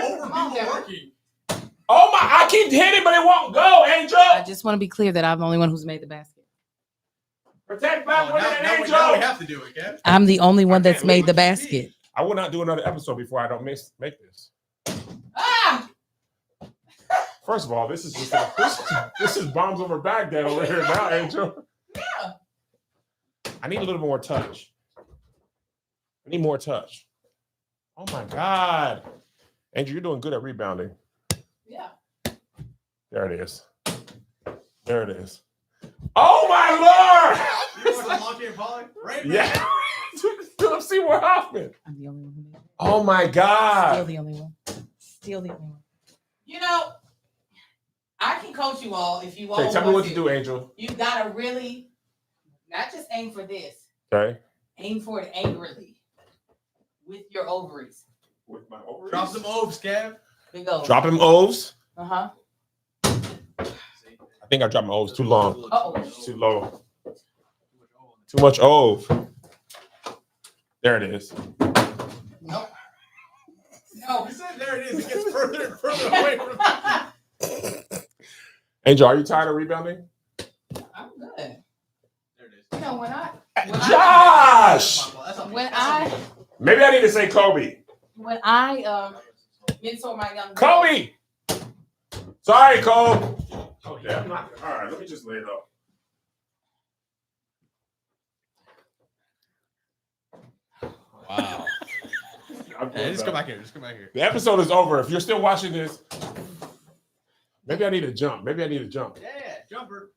Over Come on, people Devin. working. Oh my! I keep hitting, but it won't go, Angel. I just want to be clear that I'm the only one who's made the basket. Protect Black women and Angel. now we have to do it, Kev. I'm the only one can't that's made the leave. basket. I will not do another episode before I don't make this. Ah! First of all, this is just this is bombs over Baghdad over here now, Angel. Yeah. I need a little more touch. I need more touch. Oh my God, Angel, you're doing good at rebounding. Yeah. There it is. There it is. Oh my Lord! Yeah. Philip Seymour Hoffman. I'm the only one who made it. Oh my Still God. the only one. Still the only one. You know, I can coach you all if you all Okay, tell me want what to do, Angel. You gotta really not just aim for this. Okay. Aim for it angrily with your ovaries. With my ovaries. Drop some oves, Kev. Big O's. Drop them O's. Uh-huh. I think I dropped my O's too long. Uh-oh. Too low. Too much O. There it is. Nope. No. You said there it is. It gets further and further away from Angel, are you tired of rebounding? I'm good. There it is. You know, when Josh! Maybe I need to say Kobe. I mentor my young girls, Kobe! Sorry, Cole. Oh, yeah. I'm not. All right, let me just lay it up. Wow. Hey, just come back here. Just come back here. The episode is over. If you're still watching this, maybe I need to jump. Yeah, jumper.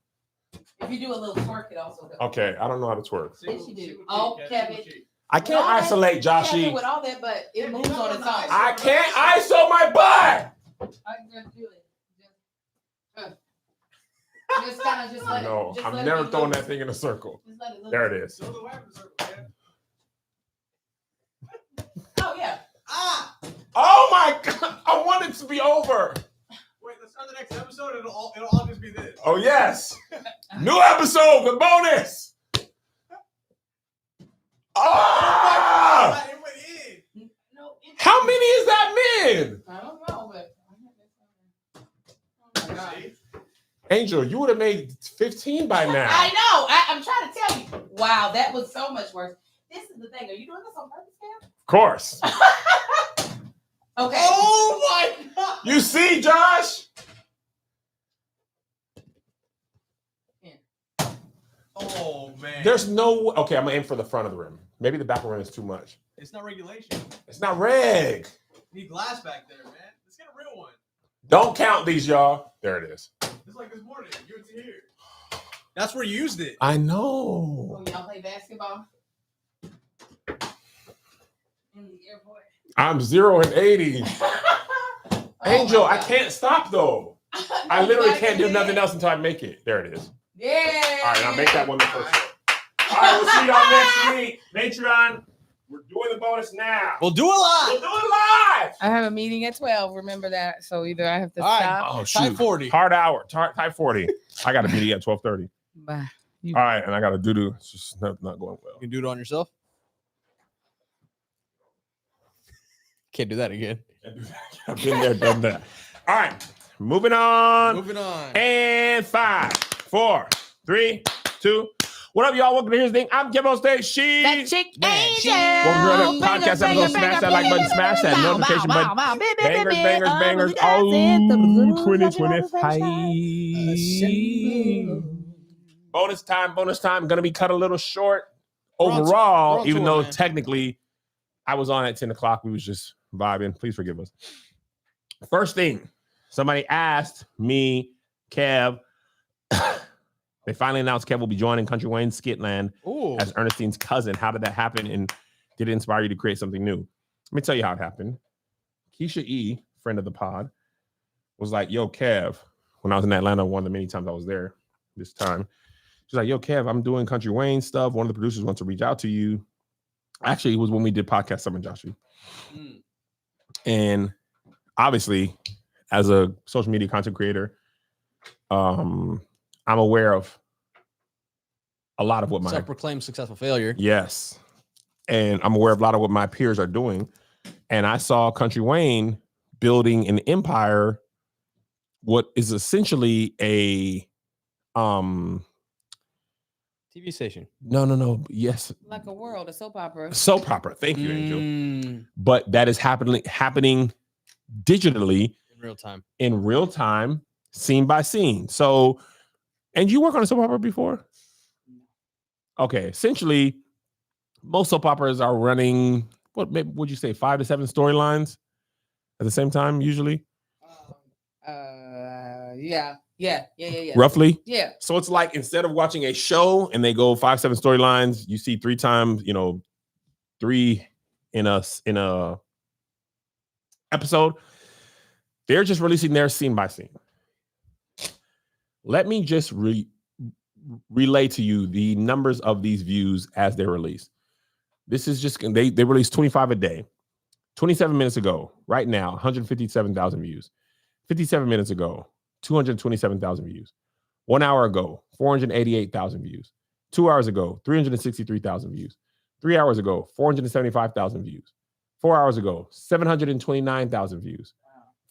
If you do a little twerk, it also goes. Okay, I don't know how to twerk. Yes, you do. Oh, Kevin. I can't All that- isolate Kevin Joshy. with all that, but it moves on its own. I can't ISO my butt. I can just do it. Just kind of just let No, it. Just I'm let never it throwing loose. that thing in a circle. Just let it loose. There it is. Oh yeah. Oh my God! I want it to be over. Wait, let's start the next episode. It'll all just be this. Oh yes, new episode, the bonus. Ah! It went in. No. How many is that men? I don't know, but. Oh my God. Angel, you would have made 15 by now. I know. I'm trying to tell you. Wow, that was so much worse. This is the thing. Are you doing this on purpose, Cam? Of course. Okay. Oh my God. You see, Josh? Oh man. There's no. Okay, I'm gonna aim for the front of the rim. Maybe the back of the rim is too much. It's not regulation. It's not reg. You need glass back there, man. Let's get a real one. Don't count these, y'all. There it is. Just like this morning. You were here. That's where you used it. I know. Oh, y'all play basketball? In the airport. I'm 0 and 80. Oh, Angel, my I God. can't stop though. I You literally gotta can't do get nothing in. else until I make it. There it is. Yeah. All right, I'll make that one the first one. All right, we'll see y'all next week. Patreon, we're doing the bonus now. We'll do a lot. We'll do it live. I have a meeting at 12. Remember that. So either I have to All right. stop. Oh, Type 40. Hard hour. Type 40. I got a meeting at 12:30. Bye. All right, and I got a doo-doo. It's just not going well. You can do it on yourself. Can't do that again. I've been there, done that. All right, moving on. Moving on. And 5, 4, 3, 2. What up, y'all? Welcome to Here's the Thing. I'm Kevin State. She. That chick Angel. Welcome to the podcast episode. Smash that like button, smash that notification button. Bangers. Oh, 2020 bonus time. Gonna be cut a little short We're on overall, even tour, though man. technically I was on at 10 o'clock. We was just vibing. Please forgive us. First thing, somebody asked me, Kev. They finally announced Kev will be joining Country Wayne Skitland Ooh. as Ernestine's cousin. How did that happen? And did it inspire you to create something new? Let me tell you how it happened. Keisha E., friend of the pod, was like, yo, Kev, when I was in Atlanta, one of the many times I was there this time, she's like, yo, Kev, I'm doing Country Wayne stuff. One of the producers wants to reach out to you. Actually, it was when we did Podcast Summer, Joshy. Mm. And obviously, as a social media content creator, I'm aware of a lot of what my Self-proclaimed successful failure. yes, and I'm aware of a lot of what my peers are doing. And I saw Country Wayne building an empire what is essentially a TV station. no, yes, Like a world, a soap opera. soap opera. Thank you, Angel. Mm, But that is happening digitally in real time. scene by scene. So, and you work on a soap opera before? Okay, essentially, most soap operas are running, what maybe would you say, 5 to 7 storylines at the same time, usually? Yeah. Roughly? Yeah. So it's like instead of watching a show and they go 5, 7 storylines, you see 3 times, 3 in a episode. They're just releasing their scene by scene. Let me just relay to you the numbers of these views as they're released. This is just, they release 25 a day. 27 minutes ago, right now, 157,000 views. 57 minutes ago, 227,000 views. 1 hour ago, 488,000 views. 2 hours ago, 363,000 views. 3 hours ago, 475,000 views. 4 hours ago, 729,000 views.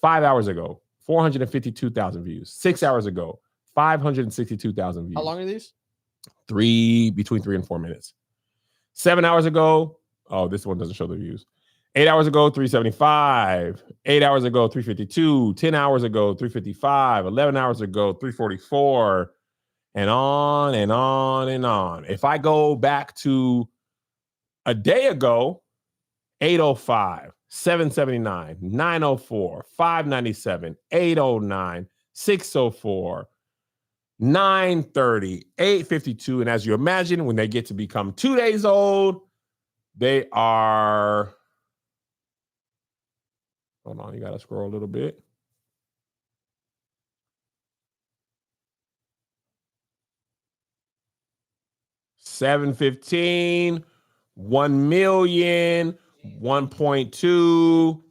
5 hours ago, 452,000 views. 6 hours ago, 562,000 views. How long are these? Between 3 and 4 minutes. 7 hours ago, oh, this one doesn't show the views. 8 hours ago, 375. 8 hours ago, 352. 10 hours ago, 355. 11 hours ago, 344. And on and on and on. If I go back to a day ago, 805, 779, 904, 597, 809, 604, 930, 852. And as you imagine, when they get to become 2 days old, they are, hold on, you got to scroll a little bit. $715, 1 million, 1.2,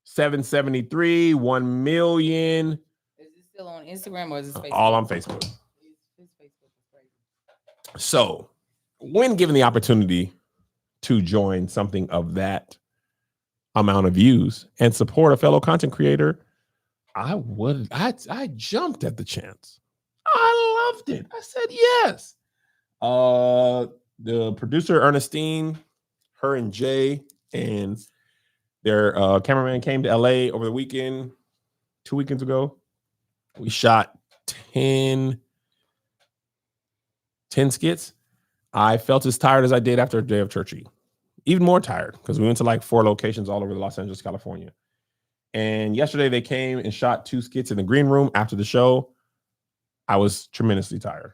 773, 1 million. Is this still on Instagram or is this Facebook? All on Facebook. So, when given the opportunity to join something of that amount of views and support a fellow content creator, I jumped at the chance. I loved it. I said yes. The producer Ernestine, her and Jay and their cameraman came to LA over the weekend, 2 weekends ago. We shot 10 skits. I felt as tired as I did after a day of Churchy. Even more tired because we went to like 4 locations all over Los Angeles, California. And yesterday they came and shot 2 skits in the green room after the show. I was tremendously tired.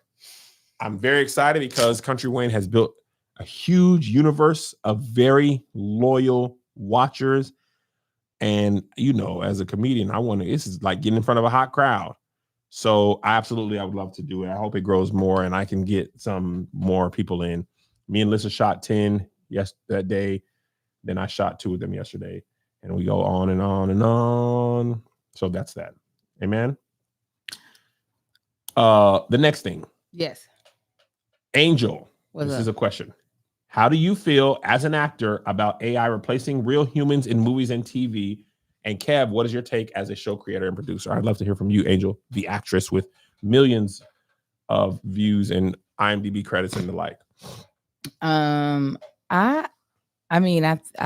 I'm very excited because Country Wayne has built a huge universe of very loyal watchers. And, as a comedian, this is like getting in front of a hot crowd. So I would love to do it. I hope it grows more and I can get some more people in. Me and Lissa shot 10 that day. Then I shot 2 of them yesterday. And we go on and on and on. So that's that. Amen. The next thing. Yes. Angel, What's this up? is a question. How do you feel as an actor about AI replacing real humans in movies and TV? And Kev, what is your take as a show creator and producer? I'd love to hear from you, Angel, the actress with millions of views and IMDb credits and the like. I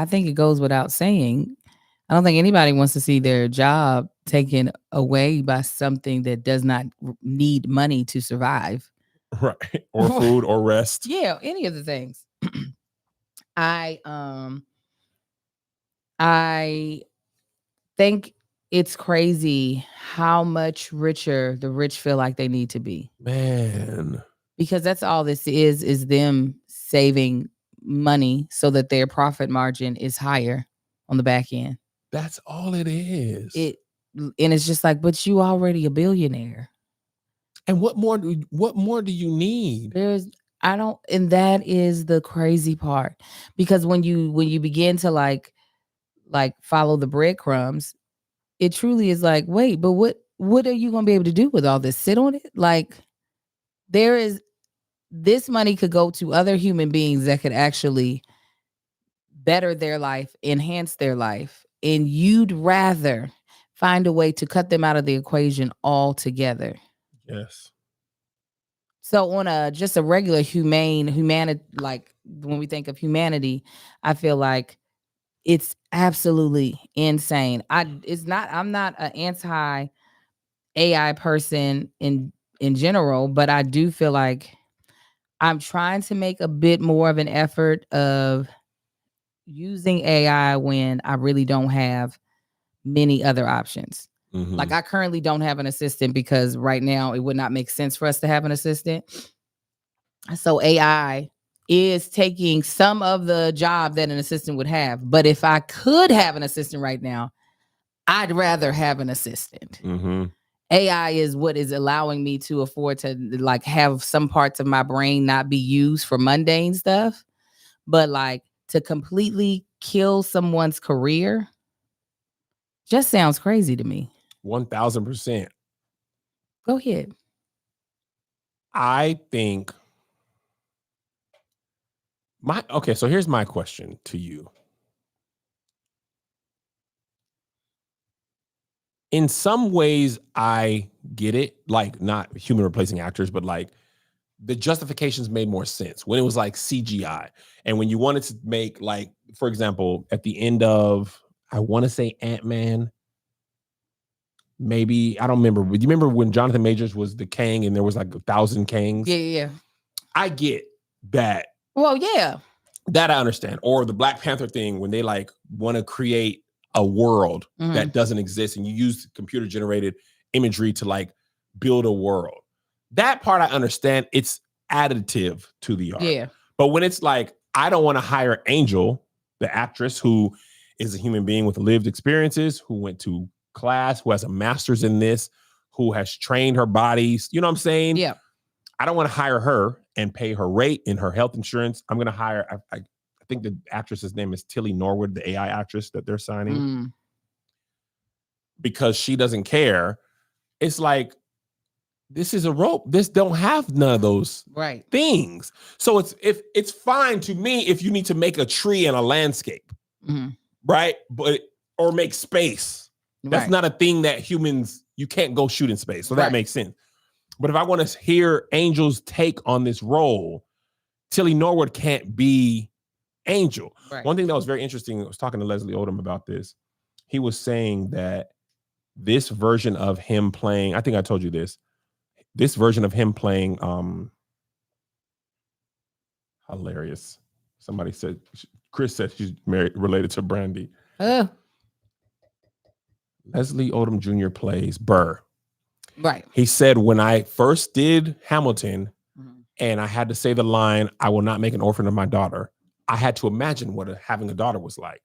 think it goes without saying. I don't think anybody wants to see their job taken away by something that does not need money to survive. Right. Or food or rest. Yeah, any of the things. I think it's crazy how much richer the rich feel like they need to be. Man. Because that's all this is them saving money so that their profit margin is higher on the back end. That's all it is. And it's just like, but you already a billionaire. And what more do you need? And that is the crazy part. Because when you begin to like follow the breadcrumbs, it truly is like, wait, but what are you gonna be able to do with all this? Sit on it? Like, this money could go to other human beings that could actually better their life, enhance their life. And you'd rather find a way to cut them out of the equation altogether. Yes. So on just a regular humanity, like when we think of humanity, I feel like it's absolutely insane. I'm not an anti AI person in general, but I do feel like I'm trying to make a bit more of an effort of using AI when I really don't have many other options. Mhm. Like I currently don't have an assistant because right now it would not make sense for us to have an assistant. So AI is taking some of the job that an assistant would have. But if I could have an assistant right now, I'd rather have an assistant. Mhm. AI is what is allowing me to afford to like have some parts of my brain not be used for mundane stuff, but like to completely kill someone's career just sounds crazy to me. 1000%. Go ahead. I think so here's my question to you. In some ways, I get it, like not human replacing actors, but like the justifications made more sense when it was like CGI. And when you wanted to make, like, for example, at the end of, I want to say Ant-Man, maybe, I don't remember. But you remember when Jonathan Majors was the Kang and there was like 1,000 Kangs? Yeah. I get that. Well, yeah. That I understand. Or the Black Panther thing when they like want to create a world that doesn't exist and you use computer generated imagery to like build a world. That part I understand. It's additive to the art. Yeah. But when it's like, I don't want to hire Angel, the actress who is a human being with lived experiences, who went to class, who has a master's in this, who has trained her bodies. You know what I'm saying? Yeah. I don't want to hire her and pay her rate in her health insurance. I'm going to hire, I think the actress's name is Tilly Norwood, the AI actress that they're signing, because she doesn't care. It's like, this is a rope. This don't have none of those things. So it's fine to me if you need to make a tree and a landscape, right? Or make space. That's not a thing that humans, you can't go shoot in space. So that makes sense. But if I want to hear Angel's take on this role, Tilly Norwood can't be Angel. Right. One thing that was very interesting, I was talking to Leslie Odom about this. He was saying that this version of him playing, I think I told you this version of him playing, hilarious. Somebody said, Chris said she's related to Brandy. Leslie Odom Jr. plays Burr. Right. He said, when I first did Hamilton and I had to say the line, I will not make an orphan of my daughter, I had to imagine what having a daughter was like.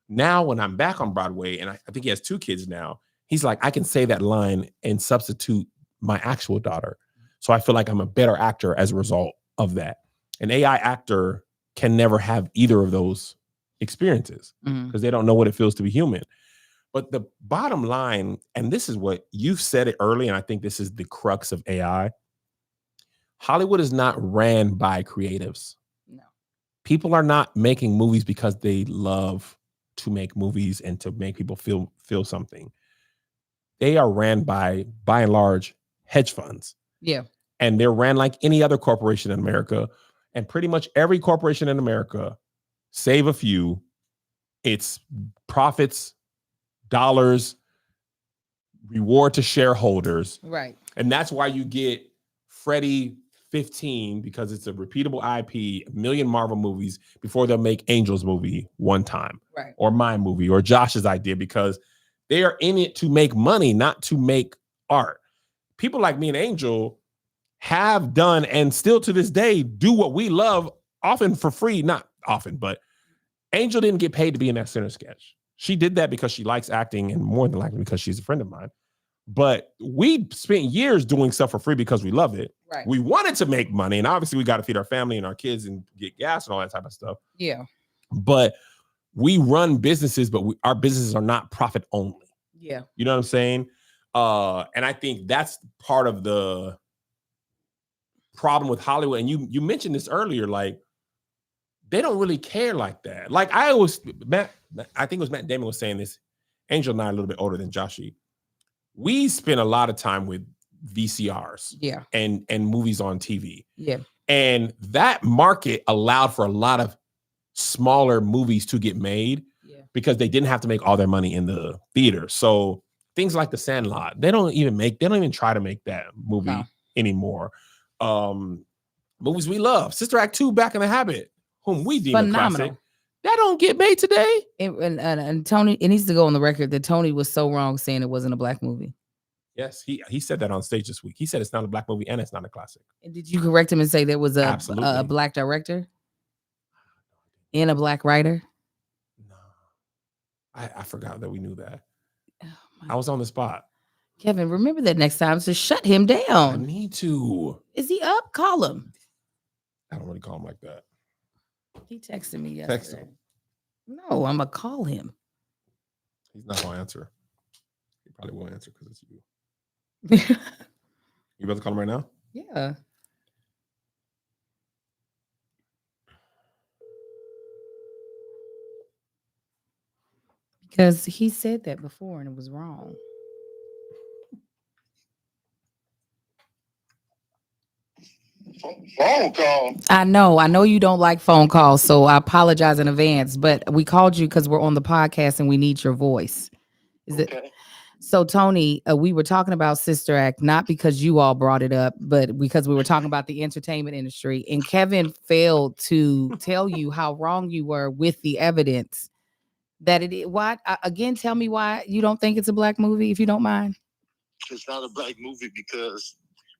Now, when I'm back on Broadway, and I think he has 2 kids now, he's like, I can say that line and substitute my actual daughter. So I feel like I'm a better actor as a result of that. An AI actor can never have either of those experiences because they don't know what it feels to be human. But the bottom line, and this is what you've said it early, and I think this is the crux of AI, Hollywood is not ran by creatives. No. People are not making movies because they love to make movies and to make people feel something. They are ran by and large, hedge funds. Yeah. And they're ran like any other corporation in America. And pretty much every corporation in America, save a few, it's profits, dollars, reward to shareholders. Right. And that's why you get Freddy 15, because it's a repeatable IP, a million Marvel movies before they'll make Angel's movie one time. Right. Or my movie or Josh's idea, because they are in it to make money, not to make art. People like me and Angel have done and still to this day do what we love, often for free. Not often, but Angel didn't get paid to be in that center sketch. She did that because she likes acting and more than likely because she's a friend of mine. But we spent years doing stuff for free because we love it. Right. We wanted to make money, and obviously we got to feed our family and our kids and get gas and all that type of stuff. Yeah. But we run businesses, but our businesses are not profit only. Yeah. You know what I'm saying? And I think that's part of the problem with Hollywood. And you mentioned this earlier, like, they don't really care like that. Like I think it was Matt Damon was saying this. Angel and I are a little bit older than Joshy. We spent a lot of time with VCRs Yeah. and movies on TV. Yeah. And that market allowed for a lot of smaller movies to get made because they didn't have to make all their money in the theater. So things like The Sandlot, they don't even try to make that movie anymore. Movies we love. Sister Act 2, Back in the Habit, whom we deem a classic. That don't get made today. And Tony, it needs to go on the record that Tony was so wrong saying it wasn't a black movie. Yes, he said that on stage this week. He said it's not a black movie and it's not a classic. And did you correct him and say there was a black director and a black writer? No, I forgot that we knew that. I was on the spot. Kevin, remember that next time. So shut him down. I need to. Is he up? Call him. I don't really call him like that. He texted me yesterday. Text him. No, I'm gonna call him. He's not gonna answer. He probably won't answer because it's you. You about to call him right now? Yeah. Because he said that before and it was wrong. Phone call. I know you don't like phone calls, so I apologize in advance, but we called you because we're on the podcast and we need your voice. Is Okay. it? So Tony, we were talking about Sister Act, not because you all brought it up, but because we were talking about the entertainment industry, and Kevin failed to tell you how wrong you were with the evidence that it. Why again? Tell me why you don't think it's a black movie, if you don't mind. It's not a black movie because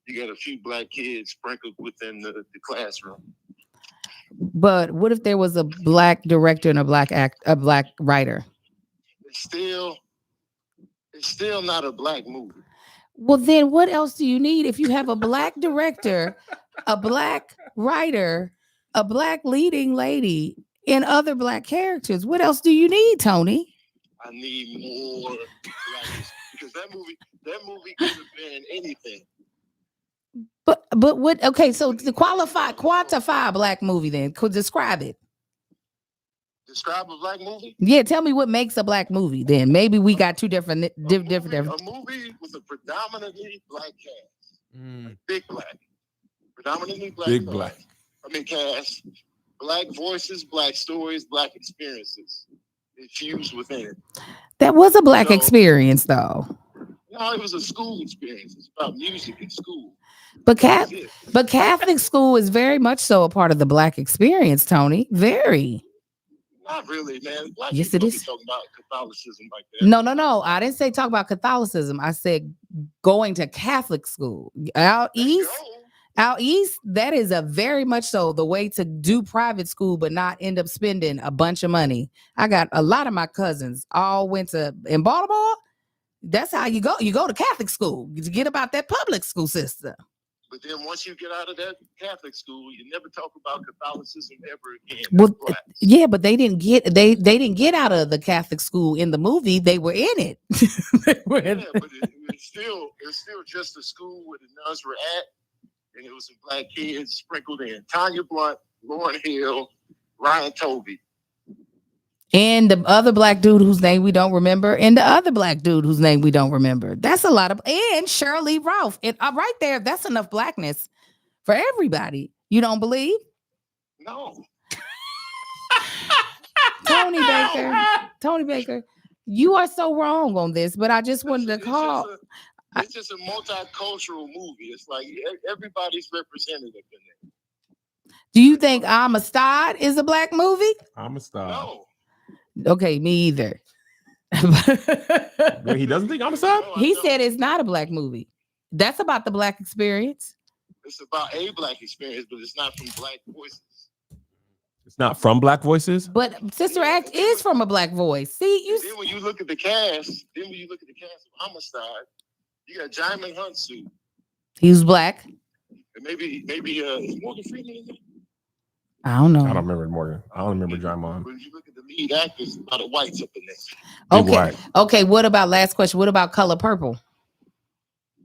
you got a few black kids sprinkled within the classroom. But what if there was a black director and a black writer? It's still not a black movie. Well, then what else do you need if you have a black director, a black writer, a black leading lady, and other black characters? What else do you need, Tony? I need more blackness because that movie could have been anything. But what? Okay, so to quantify a black movie, then could describe it. Describe a black movie? Yeah, tell me what makes a black movie. Then maybe we got two different. A movie with a predominantly black cast, big black, predominantly black. Big black. Cast, black voices, black stories, black experiences infused within it. That was a black experience, though. No, it was a school experience. It's about music in school. But Catholic school is very much so a part of the black experience, Tony. Very. Not really, man. Black yes, people it is. Talking about Catholicism like that. No. I didn't say talk about Catholicism. I said going to Catholic school. Out east, that is a very much so the way to do private school, but not end up spending a bunch of money. I got a lot of my cousins all went to in Baltimore. That's how you go. You go to Catholic school to get about that public school system. But then once you get out of that Catholic school, you never talk about Catholicism ever again. Well, yeah, but they didn't get out of the Catholic school in the movie. They were in it. But it's still just a school where the nuns were at, and it was some black kids sprinkled in. Tanya Blunt, Lauryn Hill, Ryan Tovey. And the other black dude whose name we don't remember, and the other black dude whose name we don't remember. That's a lot of, and Shirley Ralph. And right there, that's enough blackness for everybody. You don't believe? No. Tony Baker, you are so wrong on this, but I just wanted to call. It's just a multicultural movie. It's like everybody's representative in it. Do you think Amistad is a black movie? Amistad. No. Okay, me either. Wait, he doesn't think Amistad? No, he said it's not a black movie. That's about the black experience. It's about a black experience, but it's not from black voices. It's not from black voices? But Sister Act is from a black voice. See, then when you look at the cast of Amistad, you got Jaimin Hunsu. He was black. And maybe is Morgan Freeman in there? I don't know. I don't remember Morgan. I don't remember Jaimon. When you look at the lead actors, a lot of whites up in there. Okay. What about last question? What about Color Purple?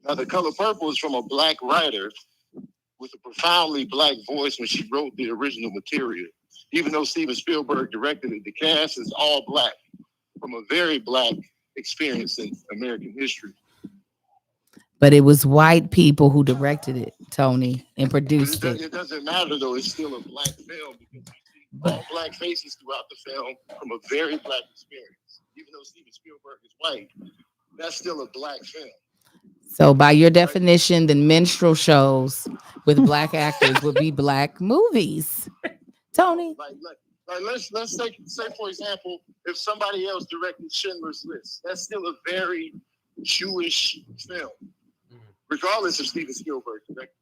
Now, The Color Purple is from a black writer with a profoundly black voice when she wrote the original material. Even though Steven Spielberg directed it, the cast is all black from a very black experience in American history. But it was white people who directed it, Tony, and produced it. It doesn't matter though. It's still a black film because you see all black faces throughout the film from a very black experience. Even though Steven Spielberg is white, that's still a black film. So by your definition, the minstrel shows with black actors would be black movies. Tony. Like let's say for example, if somebody else directed Schindler's List, that's still a very Jewish film, regardless of Steven Spielberg directed.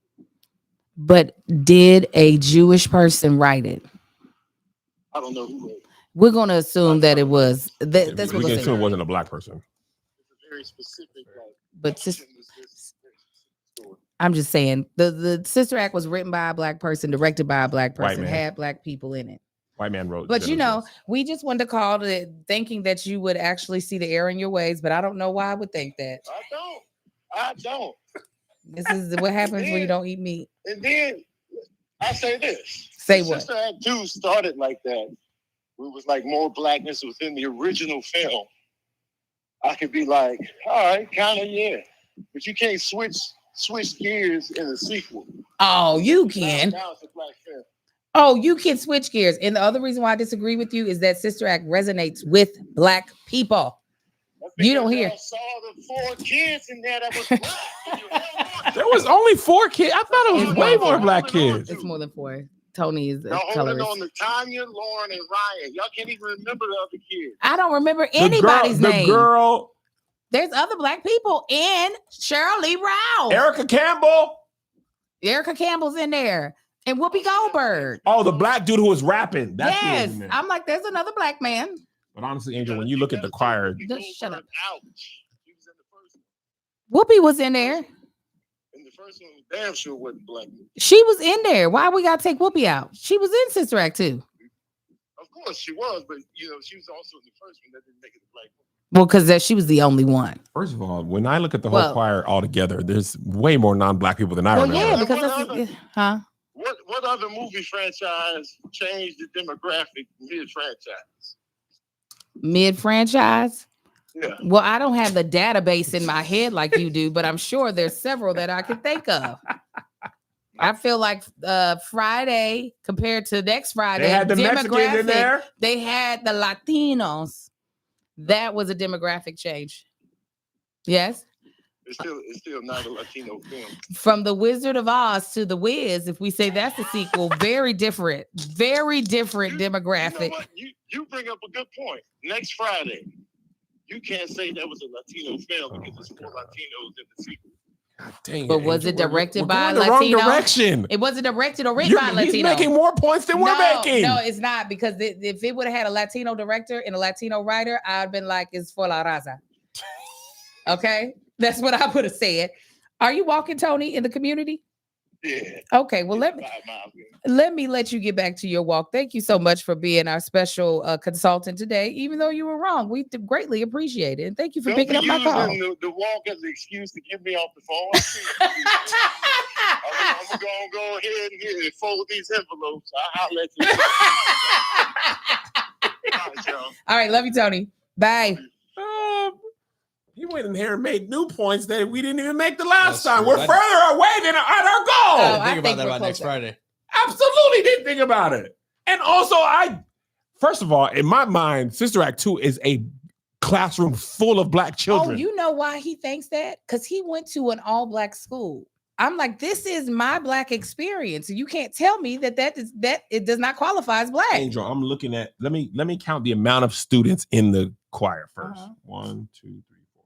But did a Jewish person write it? I don't know who wrote it. We're going to assume that it was. That's what we we're can assume it saying. wasn't a black person. It's a very specific. But Schindler's List, very specific story. I'm just saying the Sister Act was written by a black person, directed by a black person, man. had black people in it. White man wrote. But you Schindler's know, List. we just wanted to call it thinking that you would actually see the error in your ways, but I don't know why I would think that. I don't. This is what happens when you don't eat meat. And then I say this. Say what? Sister Act 2 started like that. It was like more blackness within the original film. I could be like, all right, kind of, yeah. But you can't switch gears in a sequel. Oh, you can. Now it's a black film. Oh, you can switch gears. And the other reason why I disagree with you is that Sister Act resonates with black people. You don't hear. I saw the 4 kids in there that was black. There was only 4 kids. I thought it was way more black kids. It's more than 4. Tony is a Y'all holding colorist. on to Tanya, Lauren, and Ryan. Y'all can't even remember the other kids. I don't remember The anybody's name. The girl, There's other black people in Cheryl Lee Ralph. Erica Campbell. Erica Campbell's in there. And Whoopi Goldberg. Oh, the black dude who was rapping. That's who was Yes. in there. I'm like, there's another black man. But honestly, Angel, when you look at the choir, Just shut up. Ouch. He was in the first one. Whoopi was in there. In the first one, damn sure wasn't black. She was in there. Why we gotta take Whoopi out? She was in Sister Act too. Of course she was, but you know, she was also in the first one. That didn't make it a black one. Well, because she was the only one. first of all, when I look at the whole Well- choir all together, there's way more non-black people than I Well, remember. yeah, Well, because what that's huh? What other movie franchise changed the demographic mid-franchise? Mid-franchise. Yeah. Well, I don't have the database in my head like you do, but I'm sure there's several that I can think of. I feel like Friday compared to next Friday, They had the Mexicans in there. They had the Latinos. That was a demographic change. Yes. It's still not a Latino film. From The Wizard of Oz to The Wiz, if we say that's a sequel, very different demographic. You know what? You bring up a good point. Next Friday, you can't say that was a Latino film because there's more Latinos in the sequel. God dang But was Angel, it directed we're by going the Latino? wrong direction. It wasn't directed or written by a He's Latino. making more points than we're making. No, it's not, because if it would have had a Latino director and a Latino writer, I'd have been like, it's for La Raza. Okay? That's what I would have said. Are you walking, Tony, in the community? Yeah. Okay, well, let me let you get back to your walk. Thank you so much for being our special consultant today. Even though you were wrong, we greatly appreciate it. And thank you for picking up my call. The walk as an excuse to get me off the phone. I'm gonna go ahead and fold these envelopes. I'll let you. All right, y'all. All right, love you, Tony. Bye. He went in here and made new points that we didn't even make the last That's time. true. We're further away than at our goal. Oh, I I think about think that we're about next closer. Friday. Absolutely didn't think about it. And also, first of all, in my mind, Sister Act 2 is a classroom full of black children. Oh, you know why he thinks that? Because he went to an all-black school. I'm like, this is my black experience. You can't tell me that it does not qualify as black. Angel, I'm looking at, let me count the amount of students in the choir first. Uh-huh. 1, 2, 3, 4,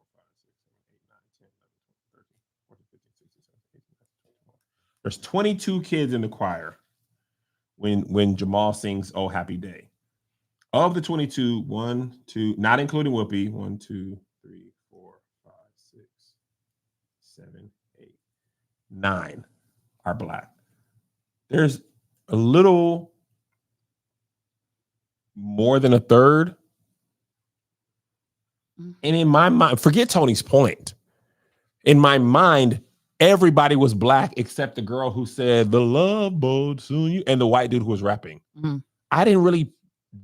5, 6, 7, 8, 9, 10, 11, 12, 13, 14, 15, 16, 17, 18, 19, 20, 21. There's 22 kids in the choir when Jamal sings "Oh Happy Day." Of the 22, 1, 2, not including Whoopi, 1, 2, 3, 4, 5, 6, 7, 8, 9 are black. There's a little more than a third. And in my mind, forget Tony's point. In my mind, everybody was black except the girl who said the love boat soon you and the white dude who was rapping. Mhm. I didn't really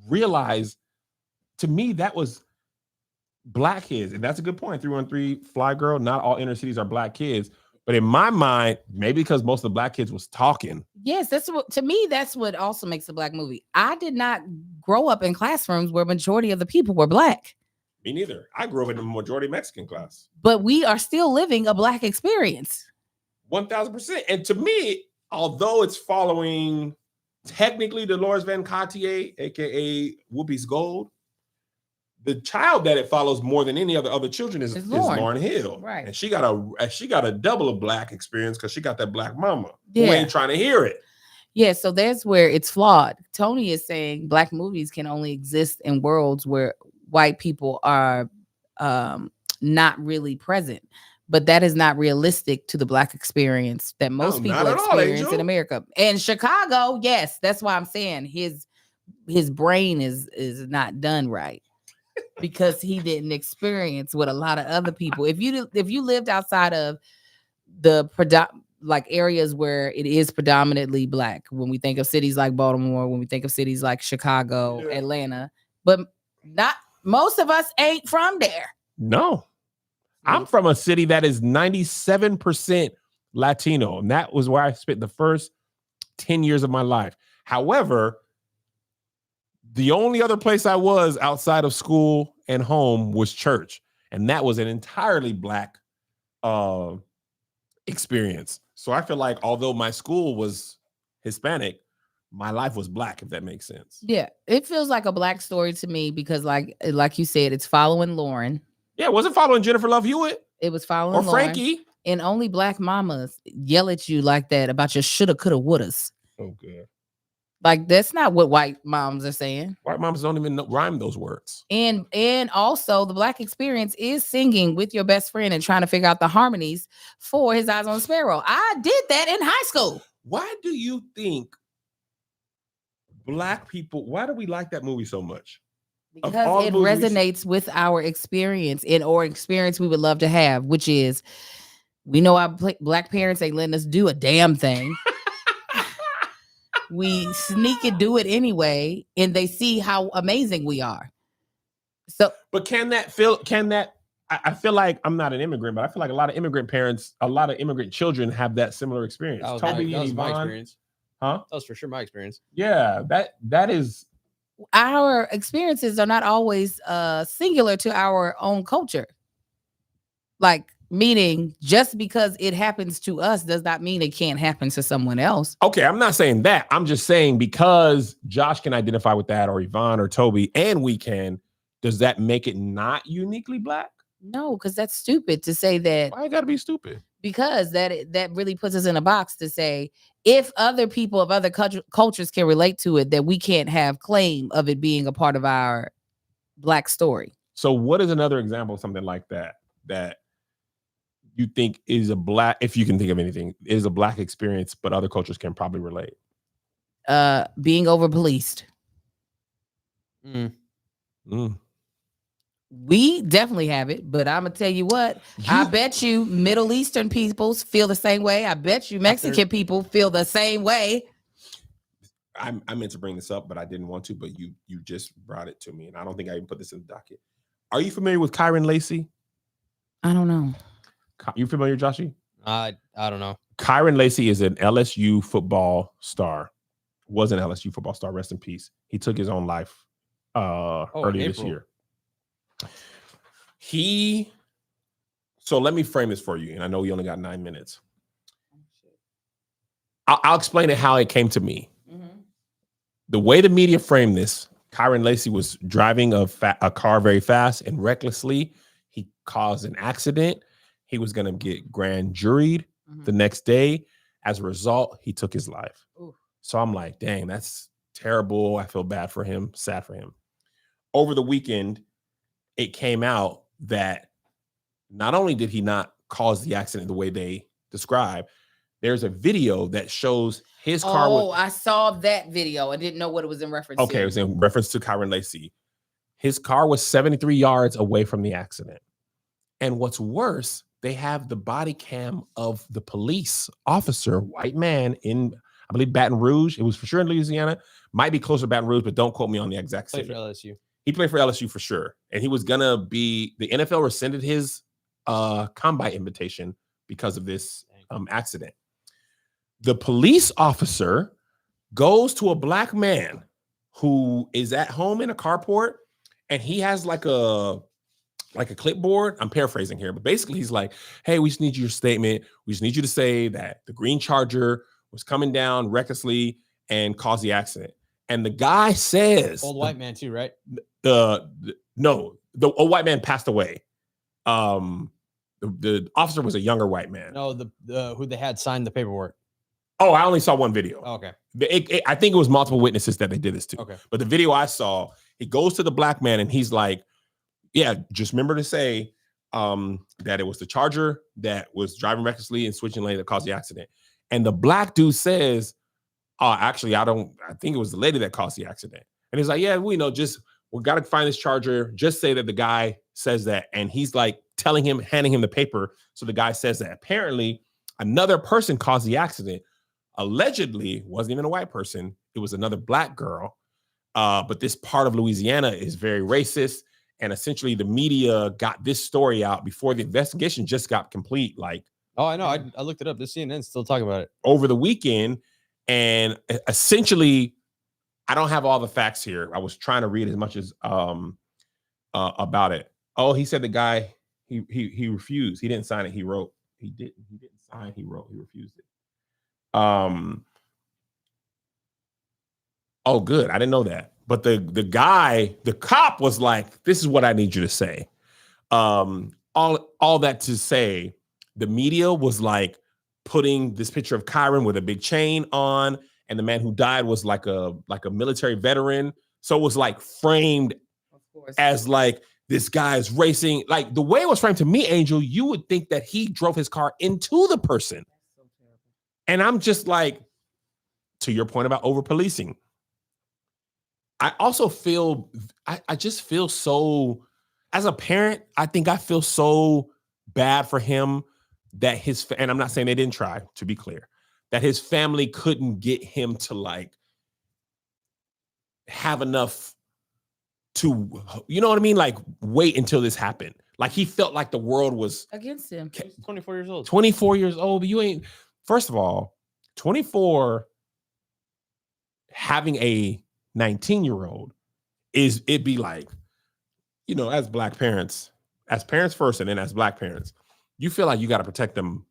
realize, to me, that was black kids, and that's a good point. 313 Fly Girl. Not all inner cities are black kids, but in my mind, maybe because most of the black kids was talking. Yes, that's what to me. That's what also makes a black movie. I did not grow up in classrooms where majority of the people were black. Me neither. I grew up in a majority Mexican class. But we are still living a black experience. 1000%. And to me, although it's following technically Dolores Van Cartier, aka Whoopi's Gold, the child that it follows more than any other children is Lauryn Hill. Right. And she got a double of black experience because she got that black mama Yeah. who ain't trying to hear it. Yeah, so that's where it's flawed. Tony is saying black movies can only exist in worlds where white people are not really present. But that is not realistic to the black experience that most people experience in America. And Chicago, yes, that's why I'm saying his brain is not done right because he didn't experience what a lot of other people. If you lived outside of the areas where it is predominantly black, when we think of cities like Baltimore, when we think of cities like Chicago, Atlanta, but not most of us ain't from there. No. I'm from a city that is 97% Latino, and that was where I spent the first 10 years of my life. However, the only other place I was outside of school and home was church, and that was an entirely black experience. So I feel like although my school was Hispanic, my life was black, if that makes sense. Yeah, it feels like a black story to me because like you said, it's following Lauren. Yeah, it wasn't following Jennifer Love Hewitt. It was following or Lauren. Frankie. And only black mamas yell at you like that about your shoulda, coulda, wouldas. Oh, good. Like that's not what white moms are saying. White moms don't even rhyme those words. And also the black experience is singing with your best friend and trying to figure out the harmonies for His Eyes on the Sparrow. I did that in high school. Why do you think black people, why do we like that movie so much? Because it resonates with our experience or experience we would love to have, which is we know our black parents ain't letting us do a damn thing. We sneak and do it anyway, and they see how amazing we are. So, but I feel like I'm not an immigrant, but I feel like a lot of immigrant parents, a lot of immigrant children have that similar experience. That was my experience. Huh? That was for sure my experience. Yeah, that is. Our experiences are not always singular to our own culture. Like, meaning just because it happens to us does not mean it can't happen to someone else. Okay, I'm not saying that. I'm just saying because Josh can identify with that, or Yvonne or Toby, and we can, does that make it not uniquely black? No, because that's stupid to say that. Why you gotta be stupid? Because that really puts us in a box to say if other people of other cultures can relate to it, that we can't have claim of it being a part of our black story. So what is another example of something like that you think is a black, if you can think of anything, is a black experience, but other cultures can probably relate? Being over policed. We definitely have it, but I'm gonna tell you what, I bet you Middle Eastern peoples feel the same way. I bet you Mexican people feel the same way. I meant to bring this up, but I didn't want to, but you just brought it to me, and I don't think I even put this in the docket. Are you familiar with Kyron Lacey? I don't know. You familiar, Joshy? I don't know. Kyron Lacey is an LSU football star. Was an LSU football star. Rest in peace. He took his own life earlier this year. So let me frame this for you, and I know we only got 9 minutes. I'll explain it how it came to me. The way the media framed this, Kyron Lacey was driving a car very fast and recklessly. He caused an accident. He was going to get grand juried the next day. As a result, he took his life. Ooh. So I'm like, dang, that's terrible. I feel bad for him, sad for him. Over the weekend, it came out that not only did he not cause the accident the way they describe, there's a video that shows his car. Oh, I saw that video. I didn't know what it was in reference to. Okay, it was in reference to Kyron Lacey. His car was 73 yards away from the accident. And what's worse, they have the body cam of the police officer, white man in, I believe, Baton Rouge. It was for sure in Louisiana. Might be closer to Baton Rouge, but don't quote me on the exact city. Play for LSU. He played for LSU for sure. And he was gonna be the NFL rescinded his combine invitation because of this accident. The police officer goes to a black man who is at home in a carport, and he has like a clipboard. I'm paraphrasing here, but basically he's like, hey, we just need your statement. We just need you to say that the green Charger was coming down recklessly and caused the accident. And the guy says, Old white man too, right? The old white man passed away. The officer was a younger white man. No, the who they had signed the paperwork. Oh, I only saw one video. Oh, okay. I think it was multiple witnesses that they did this to. Okay. But the video I saw, he goes to the black man and he's like, yeah, just remember to say that it was the Charger that was driving recklessly and switching lane that caused the accident. And the black dude says, oh, actually, I think it was the lady that caused the accident. And he's like, yeah, we got to find this Charger. Just say that the guy says that. And he's like handing him the paper. So the guy says that apparently another person caused the accident. Allegedly wasn't even a white person. It was another black girl. But this part of Louisiana is very racist. And essentially the media got this story out before the investigation just got complete. Like, oh, I know. I looked it up. The CNN's still talking about it over the weekend. And essentially, I don't have all the facts here. I was trying to read as much as about it. Oh, he said the guy, he refused. He didn't sign it. He wrote. He didn't sign. He wrote. He refused it. Oh, good. I didn't know that. But the cop was like, this is what I need you to say. All that to say, the media was like putting this picture of Kyron with a big chain on, and the man who died was like a military veteran. So it was like framed as like this guy's racing. Like the way it was framed to me, Angel, you would think that he drove his car into the person. And I'm just like, to your point about over policing, I also feel, I just feel so, as a parent, I think I feel so bad for him that and I'm not saying they didn't try, to be clear, that his family couldn't get him to like have enough to, you know what I mean? Like wait until this happened. Like he felt like the world was against him. He's 24 years old. 24 years old, but you ain't, first of all, 24, having a 19-year-old it'd be like, you know, as black parents, as parents first, and then as black parents, you feel like you got to protect them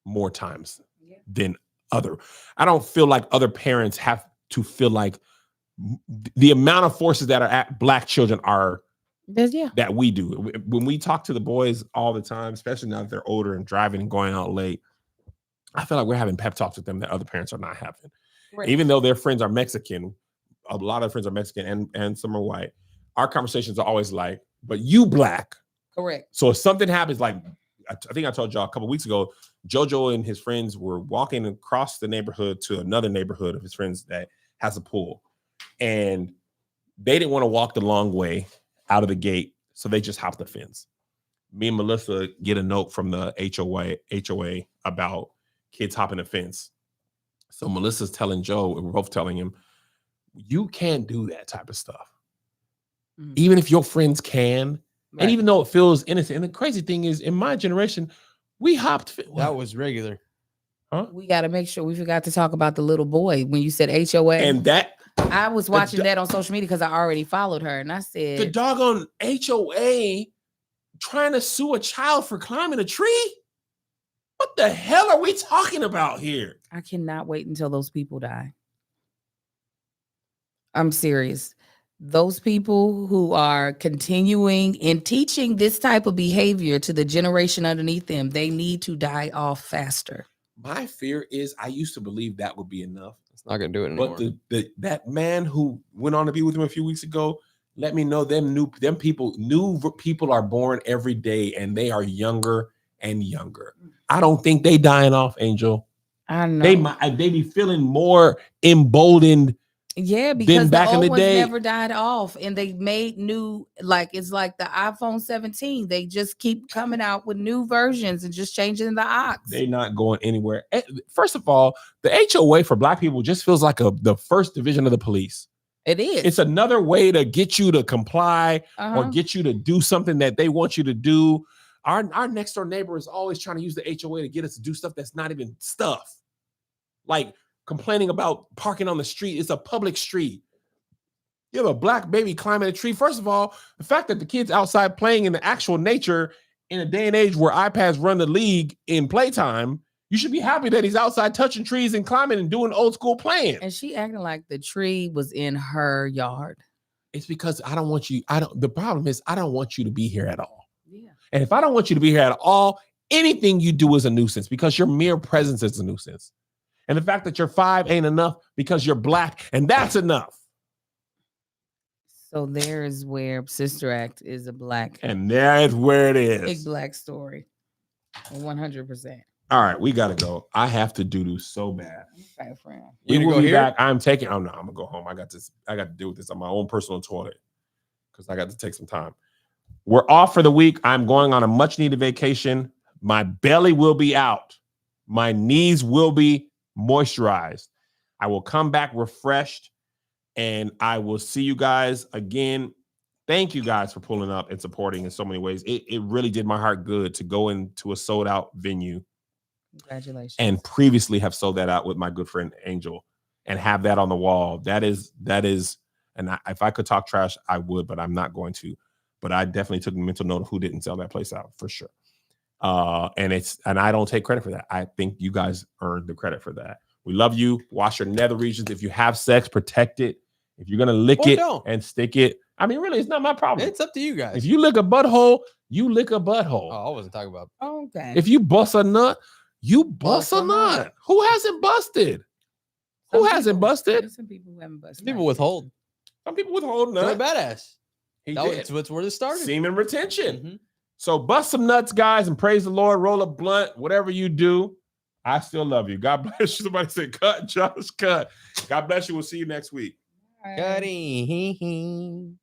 more times than I don't feel like other parents have to feel like the amount of forces that are at black children are that we do. When we talk to the boys all the time, especially now that they're older and driving and going out late, I feel like we're having pep talks with them that other parents are not having. Right. Even though their friends are Mexican, a lot of friends are Mexican and some are white. Our conversations are always like, but you black. Correct. So if something happens, like I think I told y'all a couple of weeks ago, JoJo and his friends were walking across the neighborhood to another neighborhood of his friends that has a pool. And they didn't want to walk the long way out of the gate. So they just hopped the fence. Me and Melissa get a note from the HOA about kids hopping the fence. So Melissa's telling Joe, and we're both telling him, you can't do that type of stuff. Mm-hmm. Even if your friends can, right. And even though it feels innocent. And the crazy thing is, in my generation, we hopped. That was regular. Huh? We got to make sure we forgot to talk about the little boy when you said HOA. And that I was watching that on social media because I already followed her, and I said the doggone HOA trying to sue a child for climbing a tree. What the hell are we talking about here? I cannot wait until those people die. I'm serious. Those people who are continuing and teaching this type of behavior to the generation underneath them, they need to die off faster. My fear is I used to believe that would be enough. It's not going to do it anymore. But that man who went on to be with him a few weeks ago, let me know new people are born every day, and they are younger and younger. I don't think they dying off, Angel. I know. They be feeling more emboldened. Yeah, because back the old in the ones day never died off, and they made new, like it's like the iPhone 17. They just keep coming out with new versions and just changing the aux. They're not going anywhere. First of all, the HOA for black people just feels like the first division of the police. It is. It's another way to get you to comply or Uh-huh. get you to do something that they want you to do. Our next door neighbor is always trying to use the HOA to get us to do stuff that's not even stuff. Like complaining about parking on the street. It's a public street. You have a black baby climbing a tree. First of all, the fact that the kid's outside playing in the actual nature in a day and age where iPads run the league in playtime, you should be happy that he's outside touching trees and climbing and doing old school playing. And she acting like the tree was in her yard. It's because I don't want you. The problem is I don't want you to be here at all. Yeah. And if I don't want you to be here at all, anything you do is a nuisance because your mere presence is a nuisance. And the fact that you're 5 ain't enough because you're black, and that's enough. So there's where Sister Act is a black, And that's where it big is. black story. 100%. All right, we gotta go. I have to do so bad. Okay, friend. We You gonna will go be here? back. I'm taking. Oh no, I'm gonna go home. I got to deal with this on my own personal toilet because I got to take some time. We're off for the week. I'm going on a much needed vacation. My belly will be out. My knees will be moisturized. I will come back refreshed, and I will see you guys again. Thank you guys for pulling up and supporting in so many ways. It really did my heart good to go into a sold out venue Congratulations. and previously have sold that out with my good friend Angel and have that on the wall. That is, and if I could talk trash, I would, but I'm not going to. But I definitely took mental note of who didn't sell that place out for sure. And I don't take credit for that. I think you guys earned the credit for that. We love you. Wash your nether regions. If you have sex, protect it. If you're gonna lick Or it don't. and stick it, I mean, really, it's not my problem. It's up to you guys. If you lick a butthole, you lick a butthole. I wasn't talking about. Okay. If you bust a nut, you bust a Bust a nut. nut. Who hasn't busted? Who Some hasn't people- busted? There's some people who haven't busted. People withhold. Some people withhold They're nut. badass. He That's did. where this started. Semen retention. Mhm. So bust some nuts, guys, and praise the Lord. Roll a blunt, whatever you do. I still love you. God bless you. Somebody said, cut, Josh, cut. God bless you. We'll see you next week. Bye. Cuddy.